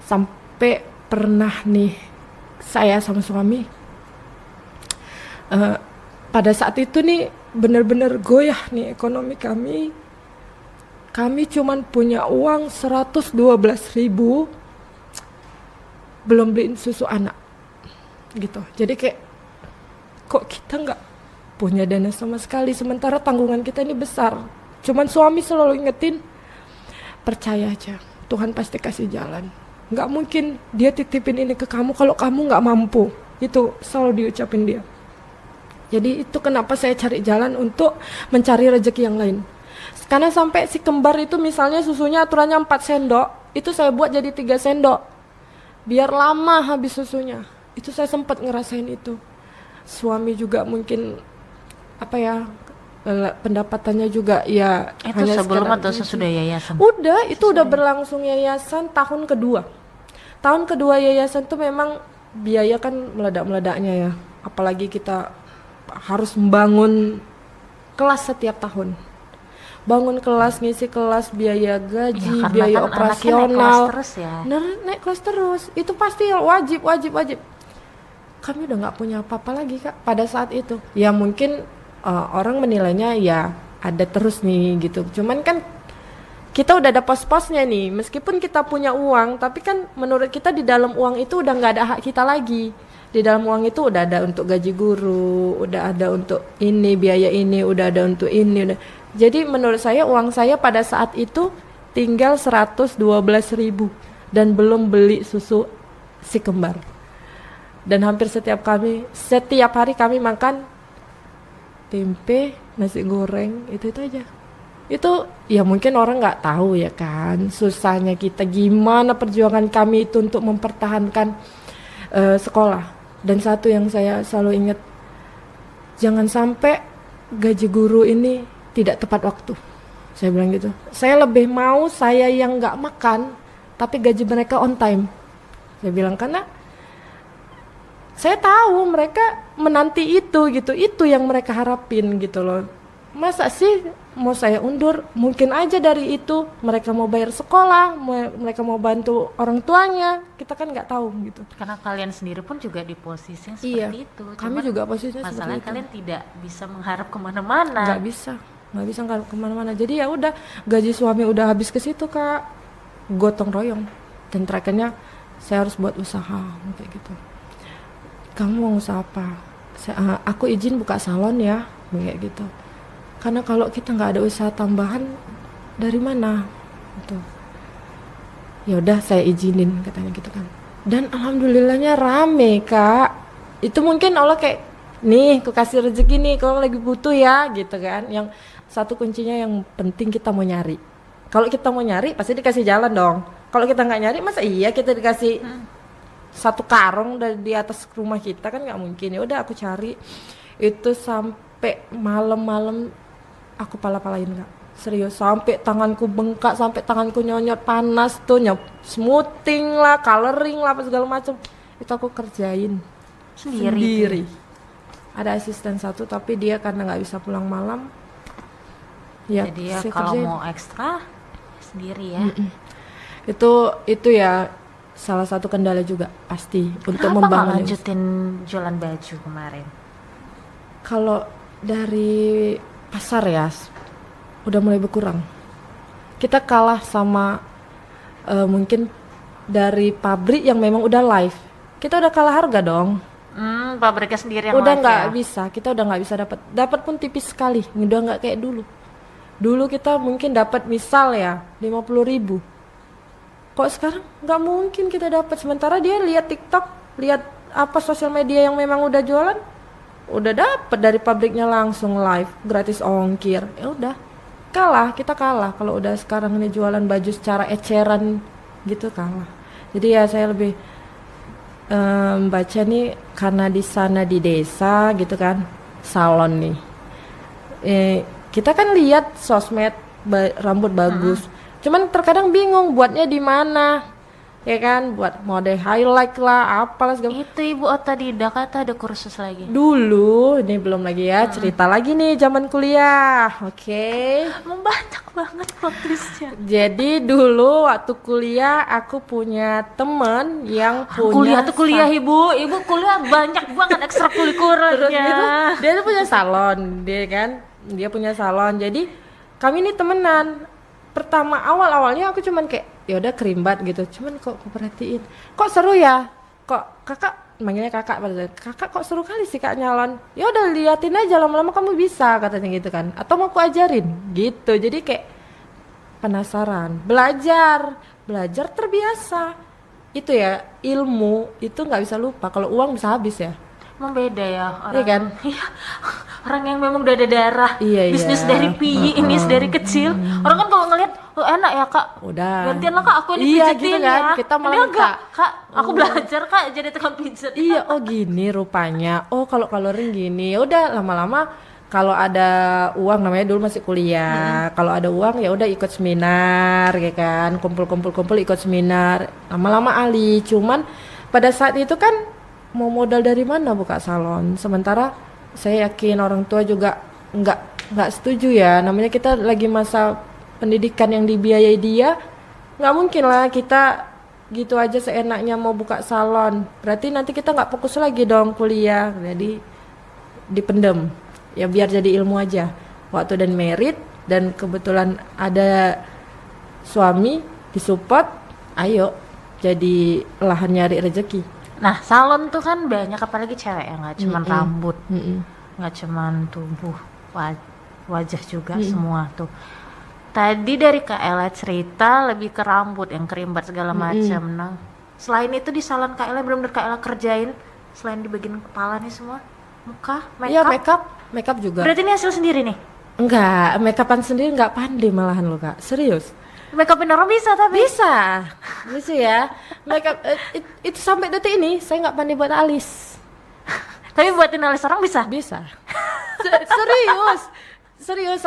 Sampai pernah nih saya sama suami pada saat itu nih benar-benar goyah nih ekonomi kami. Kami cuman punya uang 112.000, belum beliin susu anak gitu. Jadi kayak kok kita nggak punya dana sama sekali, sementara tanggungan kita ini besar. Cuman suami selalu ingetin, percaya aja Tuhan pasti kasih jalan. Nggak mungkin dia titipin ini ke kamu kalau kamu nggak mampu. Itu selalu diucapin dia. Jadi itu kenapa saya cari jalan untuk mencari rezeki yang lain. Karena sampai si kembar itu misalnya susunya aturannya 4 sendok, itu saya buat jadi 3 sendok. Biar lama habis susunya. Itu saya sempat ngerasain itu. Suami juga mungkin apa ya, pendapatannya juga ya Itu hanya sebelum sekedar atau gaji. sesudah yayasan? Udah, itu udah berlangsung yayasan tahun kedua. Tahun kedua yayasan tuh memang biaya kan meledak-meledaknya ya. Apalagi kita harus membangun kelas setiap tahun. Bangun kelas, ngisi kelas, biaya gaji, Ya, karena biaya kan anaknya naik operasional. kelas terus ya. Naik kelas terus. Itu pasti wajib. Kami udah nggak punya apa-apa lagi Kak pada saat itu. Ya mungkin orang menilainya ya ada terus nih gitu. Cuman kan kita udah ada pos-posnya nih, meskipun kita punya uang, tapi kan menurut kita di dalam uang itu udah nggak ada hak kita lagi. Di dalam uang itu udah ada untuk gaji guru, udah ada untuk ini, biaya ini, udah ada untuk ini. Jadi menurut saya uang saya pada saat itu tinggal 112.000 dan belum beli susu si kembar. Dan hampir setiap hari kami makan tempe, nasi goreng, itu aja. Itu ya mungkin orang nggak tahu ya kan susahnya kita, gimana perjuangan kami itu untuk mempertahankan sekolah. Dan satu yang saya selalu ingat, jangan sampai gaji guru ini tidak tepat waktu. Saya bilang gitu. Saya lebih mau saya yang nggak makan tapi gaji mereka on time. Saya bilang karena saya tahu mereka menanti itu gitu, itu yang mereka harapin gitu loh. Masa sih mau saya undur? Mungkin aja dari itu mereka mau bayar sekolah, mereka mau bantu orang tuanya, kita kan nggak tahu gitu. Karena kalian sendiri pun juga di posisi yang Iya, seperti itu. kami Cuman juga posisinya seperti masalahnya itu. kalian tidak bisa mengharap kemana-mana. Nggak bisa kemana-mana. Jadi ya udah, gaji suami udah habis ke situ Kak, gotong royong. Dan terakhirnya saya harus buat usaha kayak gitu. Kamu mau usaha apa? Aku izin buka salon ya, kayak gitu. Karena kalau kita nggak ada usaha tambahan, dari mana? Gitu. Ya udah saya izinin katanya gitu kan. Dan alhamdulillahnya rame Kak. Itu mungkin Allah kayak, nih aku kasih rezeki nih kalau lagi butuh ya gitu kan. Yang satu kuncinya yang penting kita mau nyari. Kalau kita mau nyari pasti dikasih jalan dong. Kalau kita nggak nyari masa iya kita dikasih satu karung dari di atas rumah kita, kan nggak mungkin. Ya udah aku cari itu sampai malam-malam aku pala-palain Kak, serius, sampai tanganku bengkak, sampai tanganku nyonyot panas tuh, smoothing lah, coloring lah, apa segala macam itu aku kerjain sendiri. ada asisten satu tapi dia karena nggak bisa pulang malam. Ya, Jadi ya saya kalau kerjain. mau ekstra sendiri ya. Itu ya salah satu kendala juga pasti untuk Kenapa nggak membangun. lanjutin jualan baju kemarin? Kalau dari pasar ya udah mulai berkurang. Kita kalah sama mungkin dari pabrik yang memang udah live. Kita udah kalah harga dong. Pabriknya sendiri yang Udah live nggak ya? bisa, kita udah nggak bisa dapat pun tipis sekali. Udah nggak kayak dulu. Dulu kita mungkin dapat misal ya 50.000. Kok sekarang nggak mungkin kita dapat. Sementara dia lihat TikTok, lihat apa sosial media yang memang udah jualan, udah dapat dari pabriknya langsung live, gratis ongkir. Ya udah, kita kalah. Kalau udah sekarang ini jualan baju secara eceran gitu kalah. Jadi ya saya lebih baca nih karena di sana di desa gitu kan, salon nih. Kita kan lihat sosmed rambut bagus. Cuman terkadang bingung buatnya di mana. Ya kan, buat mode highlight lah, apalah segala. Itu Ibu otodidak kata ada kursus lagi. Dulu, ini belum lagi ya, cerita lagi nih zaman kuliah. Oke. Banyak banget plot twistnya. Jadi dulu waktu kuliah aku punya temen yang punya Kuliah Ibu kuliah banyak banget terus ekstrakurikulernya. gitu, dia tuh punya salon, dia punya salon. Jadi kami ini temenan. Pertama awalnya aku cuman kayak ya udah kerimbat gitu. Cuman kok aku perhatiin, kok seru ya? Kok kakak manggilnya kakak pada kakak kok seru kali sih kak nyalon. Ya udah liatin aja lama-lama kamu bisa katanya gitu kan. Atau mau aku ajarin gitu. Jadi kayak penasaran, belajar terbiasa. Itu ya ilmu itu nggak bisa lupa. Kalau uang bisa habis ya. Emang beda ya orang. Iya kan? Iya. Orang yang memang udah ada darah. Iya, Bisnis iya. dari piyi, ini dari kecil. Orang kan kalau ngeliat, oh enak ya kak. Udah. Gantian lah kak, aku ini Iya, pijitin gitu kan. ya. Kita malah Dia minta. enggak, kak, aku belajar kak jadi tukang pijat. Iya, oh gini rupanya. Oh kalau coloring gini. Ya udah lama-lama kalau ada uang, namanya dulu masih kuliah. Kalau ada uang ya udah ikut seminar ya kan. Kumpul ikut seminar. Lama-lama ahli. Cuman pada saat itu kan mau modal dari mana buka salon. Sementara saya yakin orang tua juga nggak setuju ya. Namanya kita lagi masa pendidikan yang dibiayai dia. Nggak mungkin lah kita gitu aja seenaknya mau buka salon. Berarti nanti kita nggak fokus lagi dong kuliah. Jadi dipendem. Ya biar jadi ilmu aja. Waktu dan merit dan kebetulan ada suami disupport, ayo jadi lahan nyari rezeki. Nah salon tuh kan banyak, apalagi cewek ya, nggak cuman rambut, nggak cuman tubuh, wajah juga semua tuh. Tadi dari Kak Ella cerita lebih ke rambut yang kerimbat segala macam. Nah selain itu di salon Kak Ella benar-benar Kak Ella kerjain selain di bagian kepala nih semua, muka, Iya makeup. makeup juga. Berarti ini hasil sendiri nih? Enggak, makeupan sendiri nggak pandai malahan lo kak, serius. Makeupin orang bisa tapi? Bisa ya. Makeup itu sampai detik ini saya nggak pandai buat alis. Tapi buatin alis orang bisa? Bisa. Serius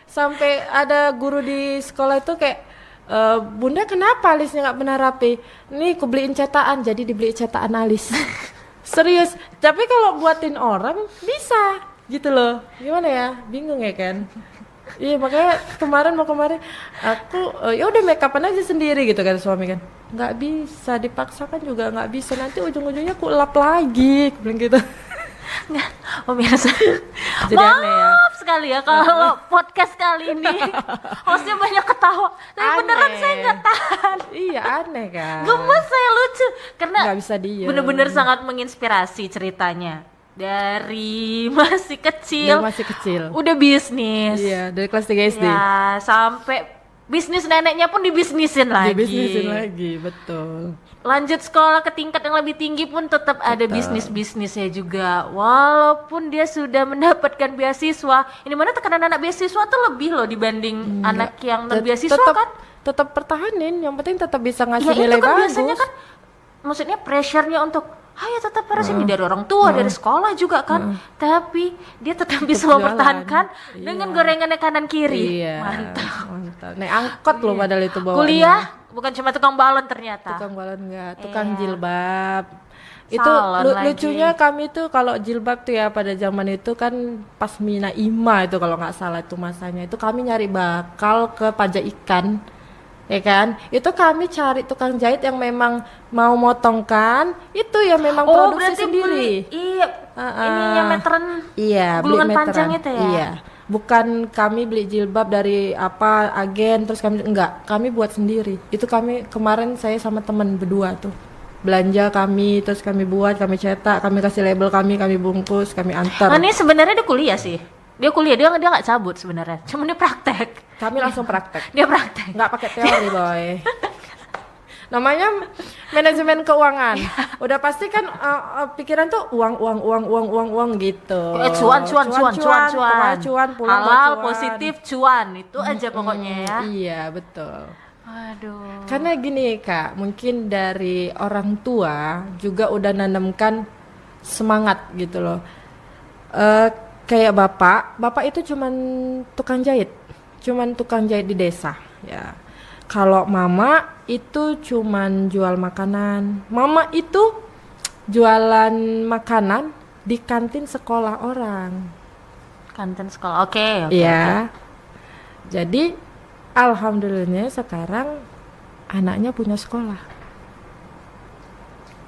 sampai ada guru di sekolah itu kayak bunda kenapa alisnya nggak pernah rapi? Nih aku beliin cetakan, jadi dibeli cetakan alis. Serius. Tapi kalau buatin orang bisa gitu loh. Gimana ya? Bingung ya kan? Iya makanya kemarin aku ya udah make upan aja sendiri gitu kan suami kan. Nggak bisa dipaksakan juga nggak bisa, nanti ujung-ujungnya aku lap lagi bilang gitu. Nggak, pemirsa. Jadi aneh ya. Maaf sekali ya kalau podcast kali ini hostnya banyak ketawa. Tapi beneran Aneh. saya nggak tahan. Iya aneh kan. Gemes saya lucu karena Nggak bisa diem. bener-bener sangat menginspirasi ceritanya. Dari masih Dia kecil, masih kecil. udah bisnis. Iya dari kelas 3 SD. Ya, sampai bisnis neneknya pun dibisnisin lagi. Dibisnisin lagi, betul. Lanjut sekolah ke tingkat yang lebih tinggi pun tetap ada bisnisnya juga. Walaupun dia sudah mendapatkan beasiswa, ini mana tekanan anak beasiswa tuh lebih loh dibanding anak yang non beasiswa kan? Tetap pertahanin, yang penting tetap bisa Ya ngasih itu nilai kan bagus. biasanya kan, maksudnya pressure-nya untuk ayo tetap harus ini dari orang tua, dari sekolah juga kan. Tapi dia tetap bisa jalan. mempertahankan dengan gorengannya kanan kiri. Iya. Mantap. Naik angkot loh padahal itu bawaannya. Kuliah bukan cuma tukang balon ternyata. Tukang balon enggak, tukang Iya. jilbab. Itu Salon lagi. lucunya kami tuh kalau jilbab tuh ya pada zaman itu kan pas Mina Ima itu kalau nggak salah itu masanya itu kami nyari bakal ke pajak ikan, ya kan? Itu kami cari tukang jahit yang memang mau motongkan, itu yang memang produksi berarti sendiri. Iya. Ininya meteran. Iya, beli Gulungan meteran. panjang itu ya? Iya. Bukan kami beli jilbab dari apa agen terus kami enggak, kami buat sendiri. Itu kami kemarin saya sama teman berdua tuh. Belanja kami terus kami buat, kami cetak, kami kasih label kami bungkus, kami antar. Nah, ini sebenarnya dia kuliah sih. Dia kuliah, dia nggak cabut sebenarnya. Cuma dia praktek. Kami langsung praktek. Dia praktek. Nggak pakai teori, boy. Namanya manajemen keuangan. Udah pasti kan pikiran tuh uang gitu. Cuan. Pokoknya cuan pulang bawa Halal, cuan. positif, cuan. Itu aja pokoknya ya. Iya, betul. Aduh. Karena gini Kak, mungkin dari orang tua juga udah nanamkan semangat gitu loh. Kayak bapak itu cuman tukang jahit di desa ya. Kalau mama itu cuman jual makanan. Mama itu jualan makanan di kantin sekolah orang. Kantin sekolah. Oke. Iya. Jadi alhamdulillahnya sekarang anaknya punya sekolah.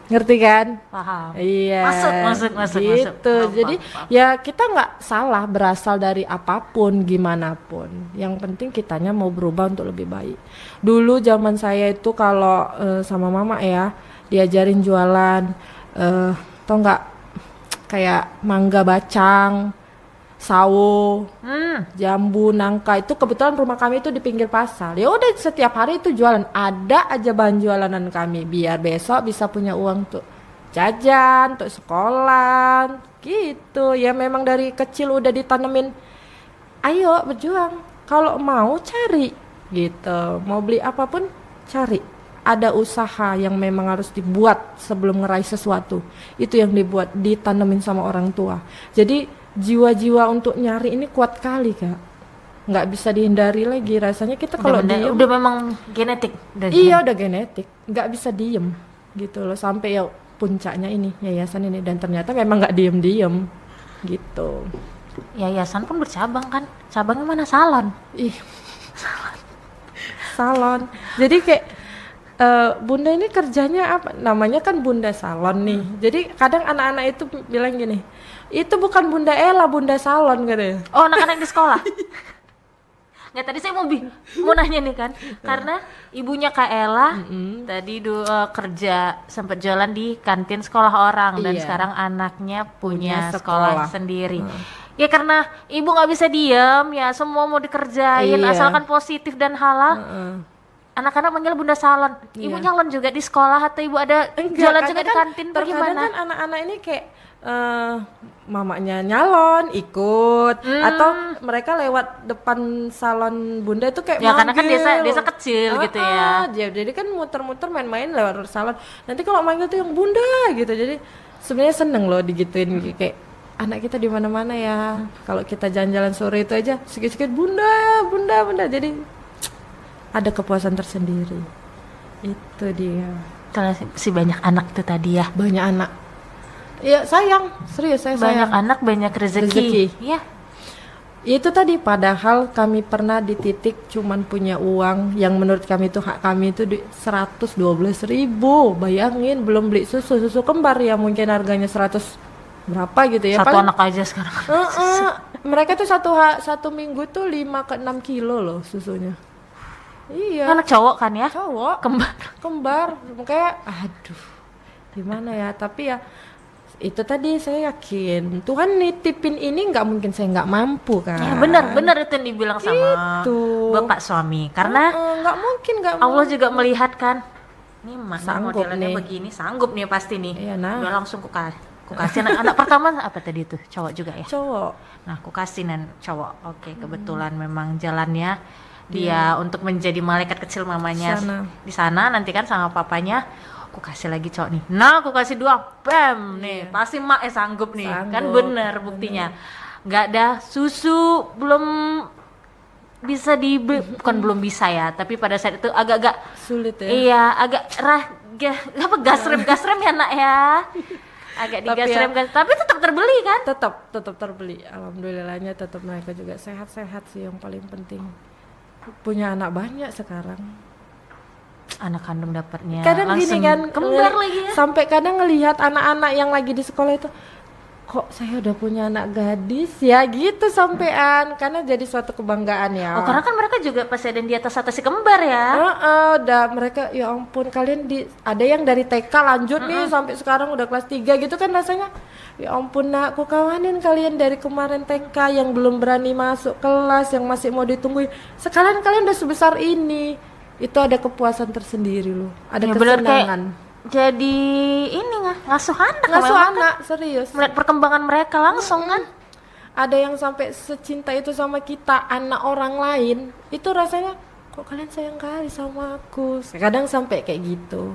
Ngerti kan? Paham. Iya. Masuk. Gitu. Paham, Jadi paham. ya kita nggak salah berasal dari apapun, gimana pun. Yang penting kitanya mau berubah untuk lebih baik. Dulu zaman saya itu kalau sama mama ya diajarin jualan, tau nggak kayak mangga bacang, sawo, jambu, nangka. Itu kebetulan rumah kami itu di pinggir pasar. Ya udah setiap hari itu jualan. Ada aja bahan jualanan kami biar besok bisa punya uang tuh jajan, untuk sekolah gitu. Ya memang dari kecil udah ditanemin. Ayo berjuang. Kalau mau cari gitu. Mau beli apapun cari. Ada usaha yang memang harus dibuat sebelum ngeraih sesuatu. Itu yang dibuat, ditanemin sama orang tua. Jadi jiwa-jiwa untuk nyari ini kuat kali Kak, nggak bisa dihindari lagi. Rasanya kita kalau diem udah memang genetik. iya udah genetik, nggak bisa diem gitu loh sampai ya puncaknya ini yayasan ini, dan ternyata memang nggak diem gitu. Yayasan pun bercabang kan, cabangnya mana salon. Ih, salon. Jadi kayak bunda ini kerjanya apa? Namanya kan bunda salon nih. Jadi kadang anak-anak itu bilang gini, itu bukan bunda Ella, bunda salon katanya. Oh, anak-anak di sekolah. Nggak, tadi saya mau nanya nih kan, karena ibunya Kak Ella tadi kerja sempat jualan di kantin sekolah orang, dan Iya. sekarang anaknya punya Punya sekolah sekolah. sendiri. Ya karena ibu nggak bisa diem ya, semua mau dikerjain Iya. asalkan positif dan halal. Anak-anak manggil bunda salon. Ibu Iya. nyalon juga di sekolah atau ibu ada jualan juga di kantin terkadang bagaimana? kan anak-anak ini kayak mamanya nyalon ikut, atau mereka lewat depan salon bunda itu kayak Ya karena kan manggil. desa kecil gitu ya. Jadi kan muter-muter main-main lewat salon. Nanti kalau manggil tuh yang bunda gitu. Jadi sebenarnya seneng loh digituin kayak anak kita di mana-mana ya. Kalau kita jalan-jalan sore itu aja sedikit-sedikit bunda. Jadi ada kepuasan tersendiri. Itu dia. Kalau si banyak anak tuh tadi ya. Banyak anak. Iya sayang, serius saya Banyak sayang. anak banyak rezeki. Rezeki. Iya. Itu tadi, padahal kami pernah di titik cuman punya uang yang menurut kami itu hak kami itu di 112.000. Bayangin, belum beli susu kembar ya mungkin harganya 100 berapa gitu ya. Satu Paling- anak aja sekarang. mereka tuh satu minggu tuh 5 ke 6 kilo loh susunya. Iya. Anak cowok kan ya? Cowok. Kembar. Kayak aduh gimana ya, tapi ya itu tadi saya yakin Tuhan nitipin ini nggak mungkin saya nggak mampu kan. Ya benar itu yang dibilang sama Gitu. bapak suami. Karena nggak mungkin Allah juga melihat kan, nih mah Sanggup modelannya nih. begini, sanggup nih pasti nih. Iya, nah. Udah langsung kukasih anak pertama apa tadi tuh, cowok juga ya? cowok. Nah, kukasih cowok. Oke, kebetulan memang jalannya dia untuk menjadi malaikat kecil mamanya Sana. di sana nanti kan sama papanya. Aku kasih lagi cowok nih. Nah, aku kasih 2. Bam, nih. Pasti mak sanggup nih. Sanggup. Kan bener buktinya. Nggak ada susu, belum bisa bukan belum bisa ya, tapi pada saat itu agak-agak Sulit ya. iya, agak gas rem ya nak ya. Agak Tapi digas ya- rem kan, tapi tetap terbeli kan? Tetap terbeli. Alhamdulillahnya tetap mereka juga sehat-sehat sih yang paling penting. Punya anak banyak sekarang. Anak kandung dapatnya Kadang langsung gini kan, kembar lagi ya. sampai kadang ngelihat anak-anak yang lagi di sekolah itu, kok saya udah punya anak gadis ya gitu sampean, karena jadi suatu kebanggaan ya. Oh, karena kan mereka juga pasti ada yang di atas si kembar ya. Udah mereka ya ampun, kalian ada yang dari TK lanjut nih sampai sekarang udah kelas 3 gitu kan, rasanya ya ampun nak, aku kawanin kalian dari kemarin TK yang belum berani masuk kelas, yang masih mau ditungguin, sekarang kalian udah sebesar ini. Itu ada kepuasan tersendiri loh, ada Ya bener, kayak kesenangan. jadi ini ngasuh anak, Ngasuh memang anak serius. melihat perkembangan mereka langsung kan. Ada yang sampai secinta itu sama kita, anak orang lain, itu rasanya kok kalian sayang kali sama aku. Kadang sampai kayak gitu.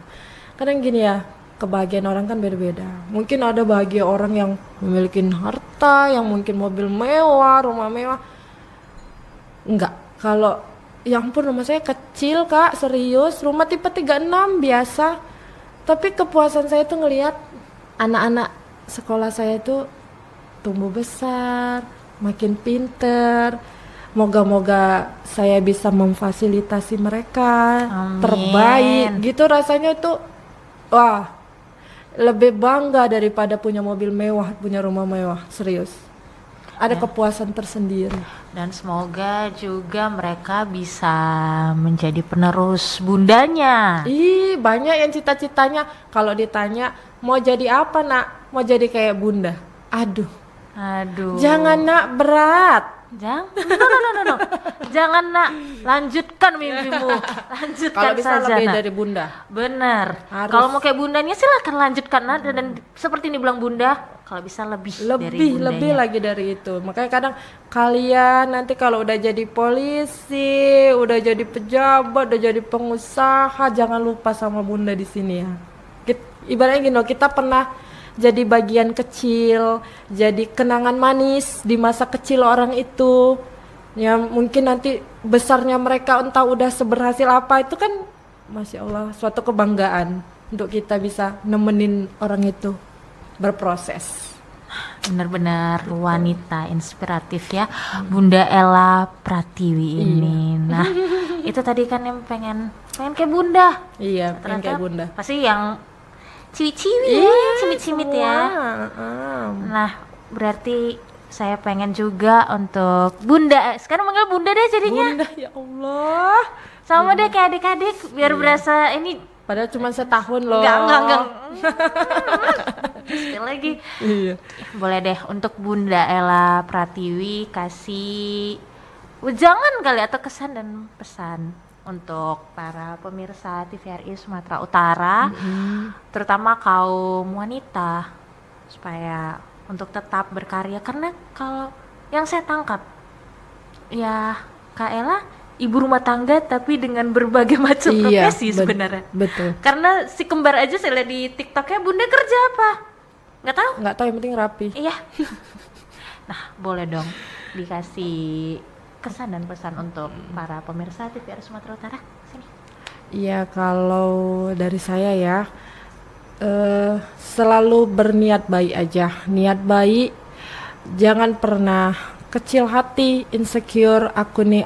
Kadang gini ya, kebahagiaan orang kan beda-beda. Mungkin ada bahagia orang yang memiliki harta, yang mungkin mobil mewah, rumah mewah. Enggak, kalau ya ampun rumah saya kecil kak, serius, rumah tipe 36 biasa. Tapi kepuasan saya tuh ngelihat anak-anak sekolah saya tuh tumbuh besar, makin pinter. Moga-moga saya bisa memfasilitasi mereka Amin. terbaik gitu, rasanya itu wah, lebih bangga daripada punya mobil mewah, punya rumah mewah, serius. Ada kepuasan tersendiri. Dan semoga juga mereka bisa menjadi penerus bundanya. Ih, banyak yang cita-citanya kalau ditanya mau jadi apa nak? Mau jadi kayak bunda. Aduh, Aduh. jangan nak, berat. No. Jangan nak, lanjutkan mimpimu. Lanjutkan Kalau bisa saja lebih nak. dari bunda. Bener. Harus. Kalau mau kayak bundanya silakan lanjutkan nak. Dan seperti ini bilang bunda, kalau bisa lebih dari bundanya. Lebih lagi dari itu. Makanya kadang kalian nanti kalau udah jadi polisi, udah jadi pejabat, udah jadi pengusaha, jangan lupa sama bunda di sini ya. Ibaratnya gini loh, kita pernah jadi bagian kecil, jadi kenangan manis di masa kecil orang itu. Ya mungkin nanti besarnya mereka entah udah seberhasil apa, itu kan Masya Allah suatu kebanggaan untuk kita bisa nemenin orang itu berproses. Benar-benar wanita inspiratif ya, Bunda Ella Pratiwi ini. Nah, itu tadi kan yang pengen kayak bunda. Iya, pengen kayak bunda. Pasti yang ciwi-ciwi ya, cimit-cimit ya. Nah, berarti saya pengen juga untuk bunda. Sekarang manggil bunda deh jadinya. Bunda ya Allah. Sama deh kayak adik-adik biar berasa ini. Padahal cuma setahun loh. Enggak. Sekali lagi. Iya. Boleh deh untuk Bunda Ella Pratiwi kasih jangan kali atau kesan dan pesan untuk para pemirsa TVRI Sumatera Utara, terutama kaum wanita, supaya untuk tetap berkarya. Karena kalau yang saya tangkap ya Kak Ella ibu rumah tangga tapi dengan berbagai macam profesi sebenarnya. Betul. Karena si kembar aja saya lihat di TikToknya, bunda kerja apa? Nggak tahu. Nggak tahu, yang penting rapi. Iya. Nah, boleh dong dikasih kesan dan pesan untuk para pemirsa TVRI Sumatera Utara. Sini. Iya, kalau dari saya ya, selalu berniat baik aja. Niat baik, jangan pernah kecil hati, insecure, aku nih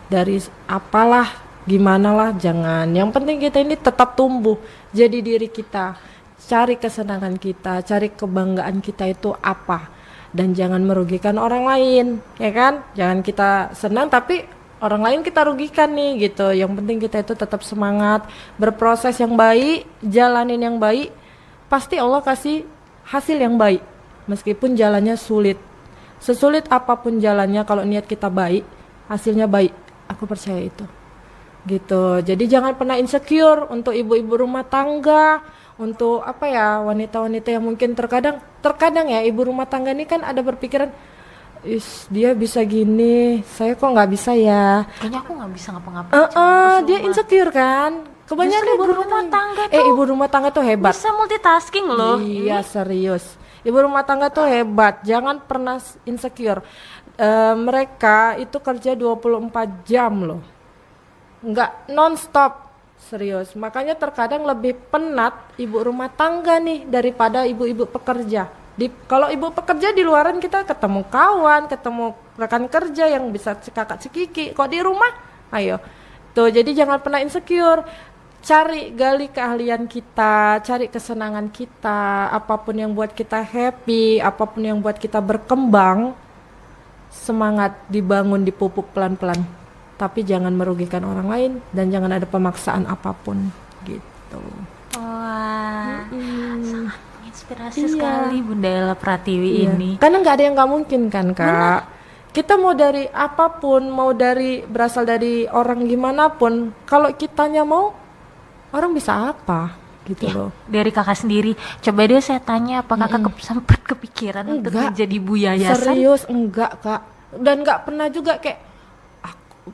dari apalah, gimana lah, jangan. Yang penting kita ini tetap tumbuh, jadi diri kita, cari kesenangan kita, cari kebanggaan kita itu apa, dan jangan merugikan orang lain, ya kan? Jangan kita senang tapi orang lain kita rugikan nih gitu. Yang penting kita itu tetap semangat, berproses yang baik, jalanin yang baik, pasti Allah kasih hasil yang baik, meskipun jalannya sulit. Sesulit apapun jalannya, kalau niat kita baik, hasilnya baik. Aku percaya itu. Gitu. Jadi jangan pernah insecure untuk ibu-ibu rumah tangga, untuk apa ya, wanita-wanita yang mungkin terkadang ya ibu rumah tangga ini kan ada berpikiran, dia bisa gini, saya kok nggak bisa ya. Kayaknya aku nggak bisa ngapa-ngapain. Dia insecure kan. Kebanyakan ibu rumah tangga tuh ibu rumah tangga tuh hebat. bisa multitasking loh. Iya, serius. Ibu rumah tangga tuh hebat, jangan pernah insecure. mereka itu kerja 24 jam loh. Nggak non-stop, serius. Makanya terkadang lebih penat ibu rumah tangga nih daripada ibu-ibu pekerja. Kalau ibu pekerja di luaran kita ketemu kawan, ketemu rekan kerja yang bisa kakak cekiki. Kok di rumah? Ayo. Tuh, jadi jangan pernah insecure. Gali keahlian kita, cari kesenangan kita, apapun yang buat kita happy, apapun yang buat kita berkembang, semangat dibangun, dipupuk pelan-pelan. Tapi jangan merugikan orang lain dan jangan ada pemaksaan apapun gitu. Wah, sangat menginspirasi sekali Bunda Ella Pratiwi ini. Karena nggak ada yang nggak mungkin kan Kak. Benar. Kita mau dari apapun, mau berasal dari orang gimana pun, kalau kitanya mau, orang bisa apa gitu loh. Dari kakak sendiri, coba deh saya tanya, apa kakak sempat kepikiran untuk menjadi Bu Yayasan? Serius enggak Kak, dan nggak pernah juga kayak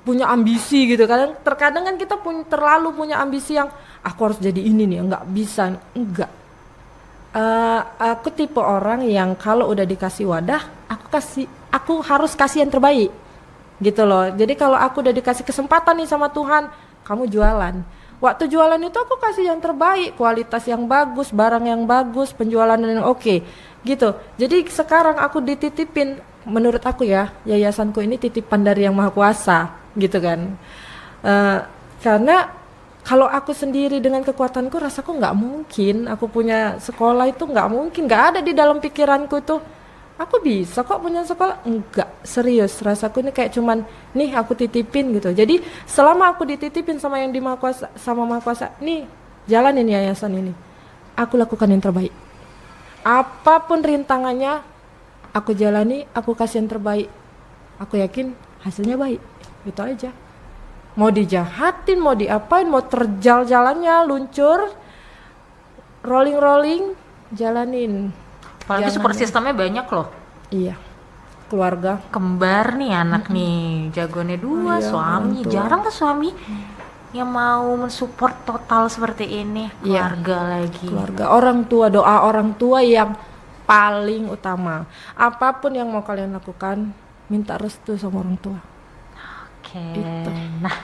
punya ambisi gitu. Terkadang kan kita terlalu punya ambisi yang aku harus jadi ini nih, nggak bisa, enggak. Aku tipe orang yang kalau udah dikasih wadah, aku harus kasih yang terbaik gitu loh. Jadi kalau aku udah dikasih kesempatan nih sama Tuhan, kamu jualan. Waktu jualan itu aku kasih yang terbaik, kualitas yang bagus, barang yang bagus, penjualan yang oke, gitu. Jadi sekarang aku dititipin, menurut aku ya, yayasanku ini titipan dari Yang Maha Kuasa, gitu kan. Karena kalau aku sendiri dengan kekuatanku, rasaku nggak mungkin. Aku punya sekolah itu nggak mungkin, nggak ada di dalam pikiranku tuh. Aku bisa kok punya sekolah, enggak, serius. Rasaku ini kayak cuman nih aku titipin gitu. Jadi selama aku dititipin sama yang di Maha Kuasa, sama Maha Kuasa, nih jalanin yayasan ini, aku lakukan yang terbaik. Apapun rintangannya, aku jalani, aku kasih yang terbaik. Aku yakin hasilnya baik, gitu aja. Mau dijahatin, mau diapain, mau terjal jalannya, luncur, rolling, jalanin. Apalagi support sistemnya banyak loh. Iya, keluarga. Kembar nih anak nih, jagoannya 2, suami. Jarang lah suami yang mau mensupport total seperti ini. Keluarga lagi. Keluarga, orang tua, doa orang tua yang paling utama. Apapun yang mau kalian lakukan, minta restu sama orang tua. Oke. Nah,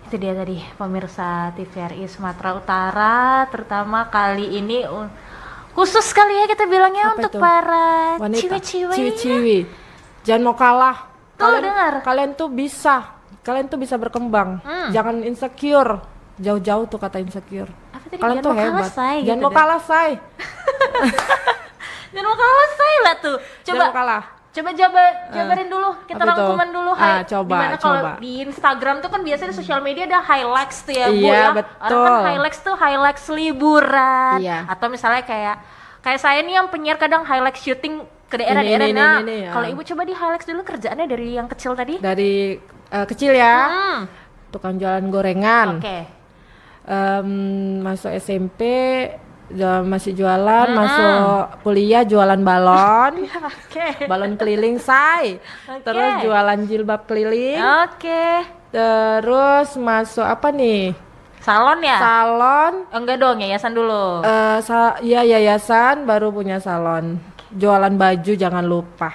itu dia tadi pemirsa TVRI Sumatera Utara, terutama kali ini khusus sekali ya kita bilangnya. Apa untuk itu? Para wanita, ciwi-ciwi. Jangan mau kalah. Kalian tuh bisa berkembang. Jangan insecure. Jauh-jauh tuh kata insecure. Kalian tuh hebat. Jangan mau kalah, say. Jangan mau kalah, say lah tuh. Jangan mau kalah. Coba jabarin dulu, kita rangkuman dulu. Gimana kalau di Instagram tuh kan biasanya di sosial media ada highlights tuh ya, Bu ya. Betul. Orang kan highlights liburan. Atau misalnya kayak saya nih yang penyiar kadang highlights syuting ke daerah-daerah. Kalau Ibu coba di highlights dulu kerjaannya dari yang kecil tadi. Dari kecil ya. Tukang jualan gorengan. Oke. Masuk SMP masih jualan, masuk kuliah jualan balon, balon keliling, say. Terus jualan jilbab keliling, terus masuk apa nih? Salon ya? Salon. Enggak dong, yayasan dulu. Iya yayasan, baru punya salon. Jualan baju jangan lupa.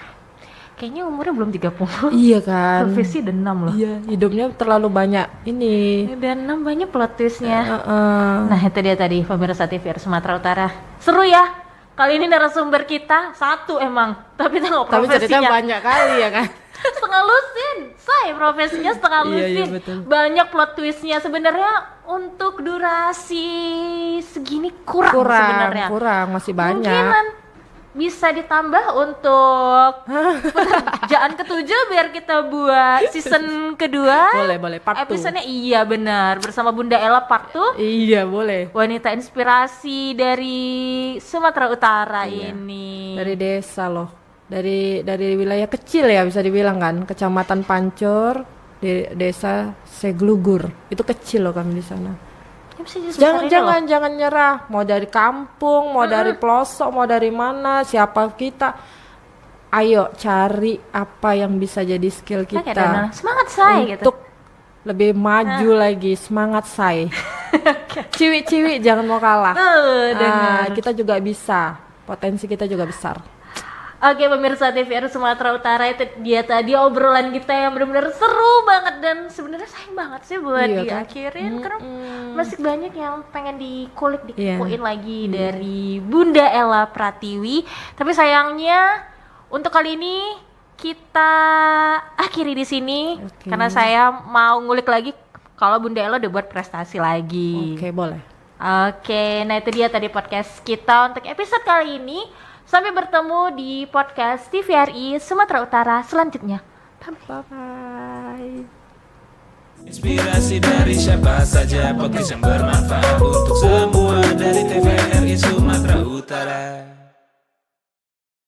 Kayaknya umurnya belum 30. Iya kan. Profesi udah 6 loh. Iya, hidupnya terlalu banyak ini. Udah 6 banyak plot twistnya. Nah itu dia tadi pemirsa TVRI Sumatera Utara. Seru ya. Kali ini narasumber kita satu emang. Tapi tengok profesinya. Tapi ceritanya banyak kali ya kan. Setengah lusin. Saya profesinya setengah lusin. Iya, banyak plot twistnya. Sebenarnya untuk durasi segini kurang sebenarnya. Kurang, masih banyak. Mungkinan bisa ditambah untuk pekerjaan ke-7 biar kita buat season kedua. Boleh part 2. Episodenya iya benar, bersama Bunda Ella part 2. Iya boleh. Wanita inspirasi dari Sumatera Utara ini. Dari desa loh. Dari wilayah kecil ya bisa dibilang kan, Kecamatan Pancur, di desa Seglugur. Itu kecil loh kami di sana. Jangan nyerah, mau dari kampung, mau dari pelosok, mau dari mana, siapa kita, ayo cari apa yang bisa jadi skill kita. Semangat saya untuk lebih maju lagi, semangat saya. Ciwi-ciwi jangan mau kalah. Kita juga bisa, potensi kita juga besar. Oke pemirsa TVR Sumatera Utara, itu dia tadi obrolan kita yang benar-benar seru banget dan sebenarnya sayang banget sih buat Iya, kan? diakhirin karena masih banyak yang pengen dikulik Iya. dikepoin lagi dari Bunda Ella Pratiwi. Tapi sayangnya untuk kali ini kita akhiri di sini Oke. karena saya mau ngulik lagi kalau Bunda Ella udah buat prestasi lagi. Oke, boleh. Oke, nah itu dia tadi podcast kita untuk episode kali ini. Sampai bertemu di podcast TVRI Sumatera Utara selanjutnya. Bye-bye. Inspirasi dari siapa saja, podcast yang bermanfaat untuk semua dari TVRI Sumatera Utara.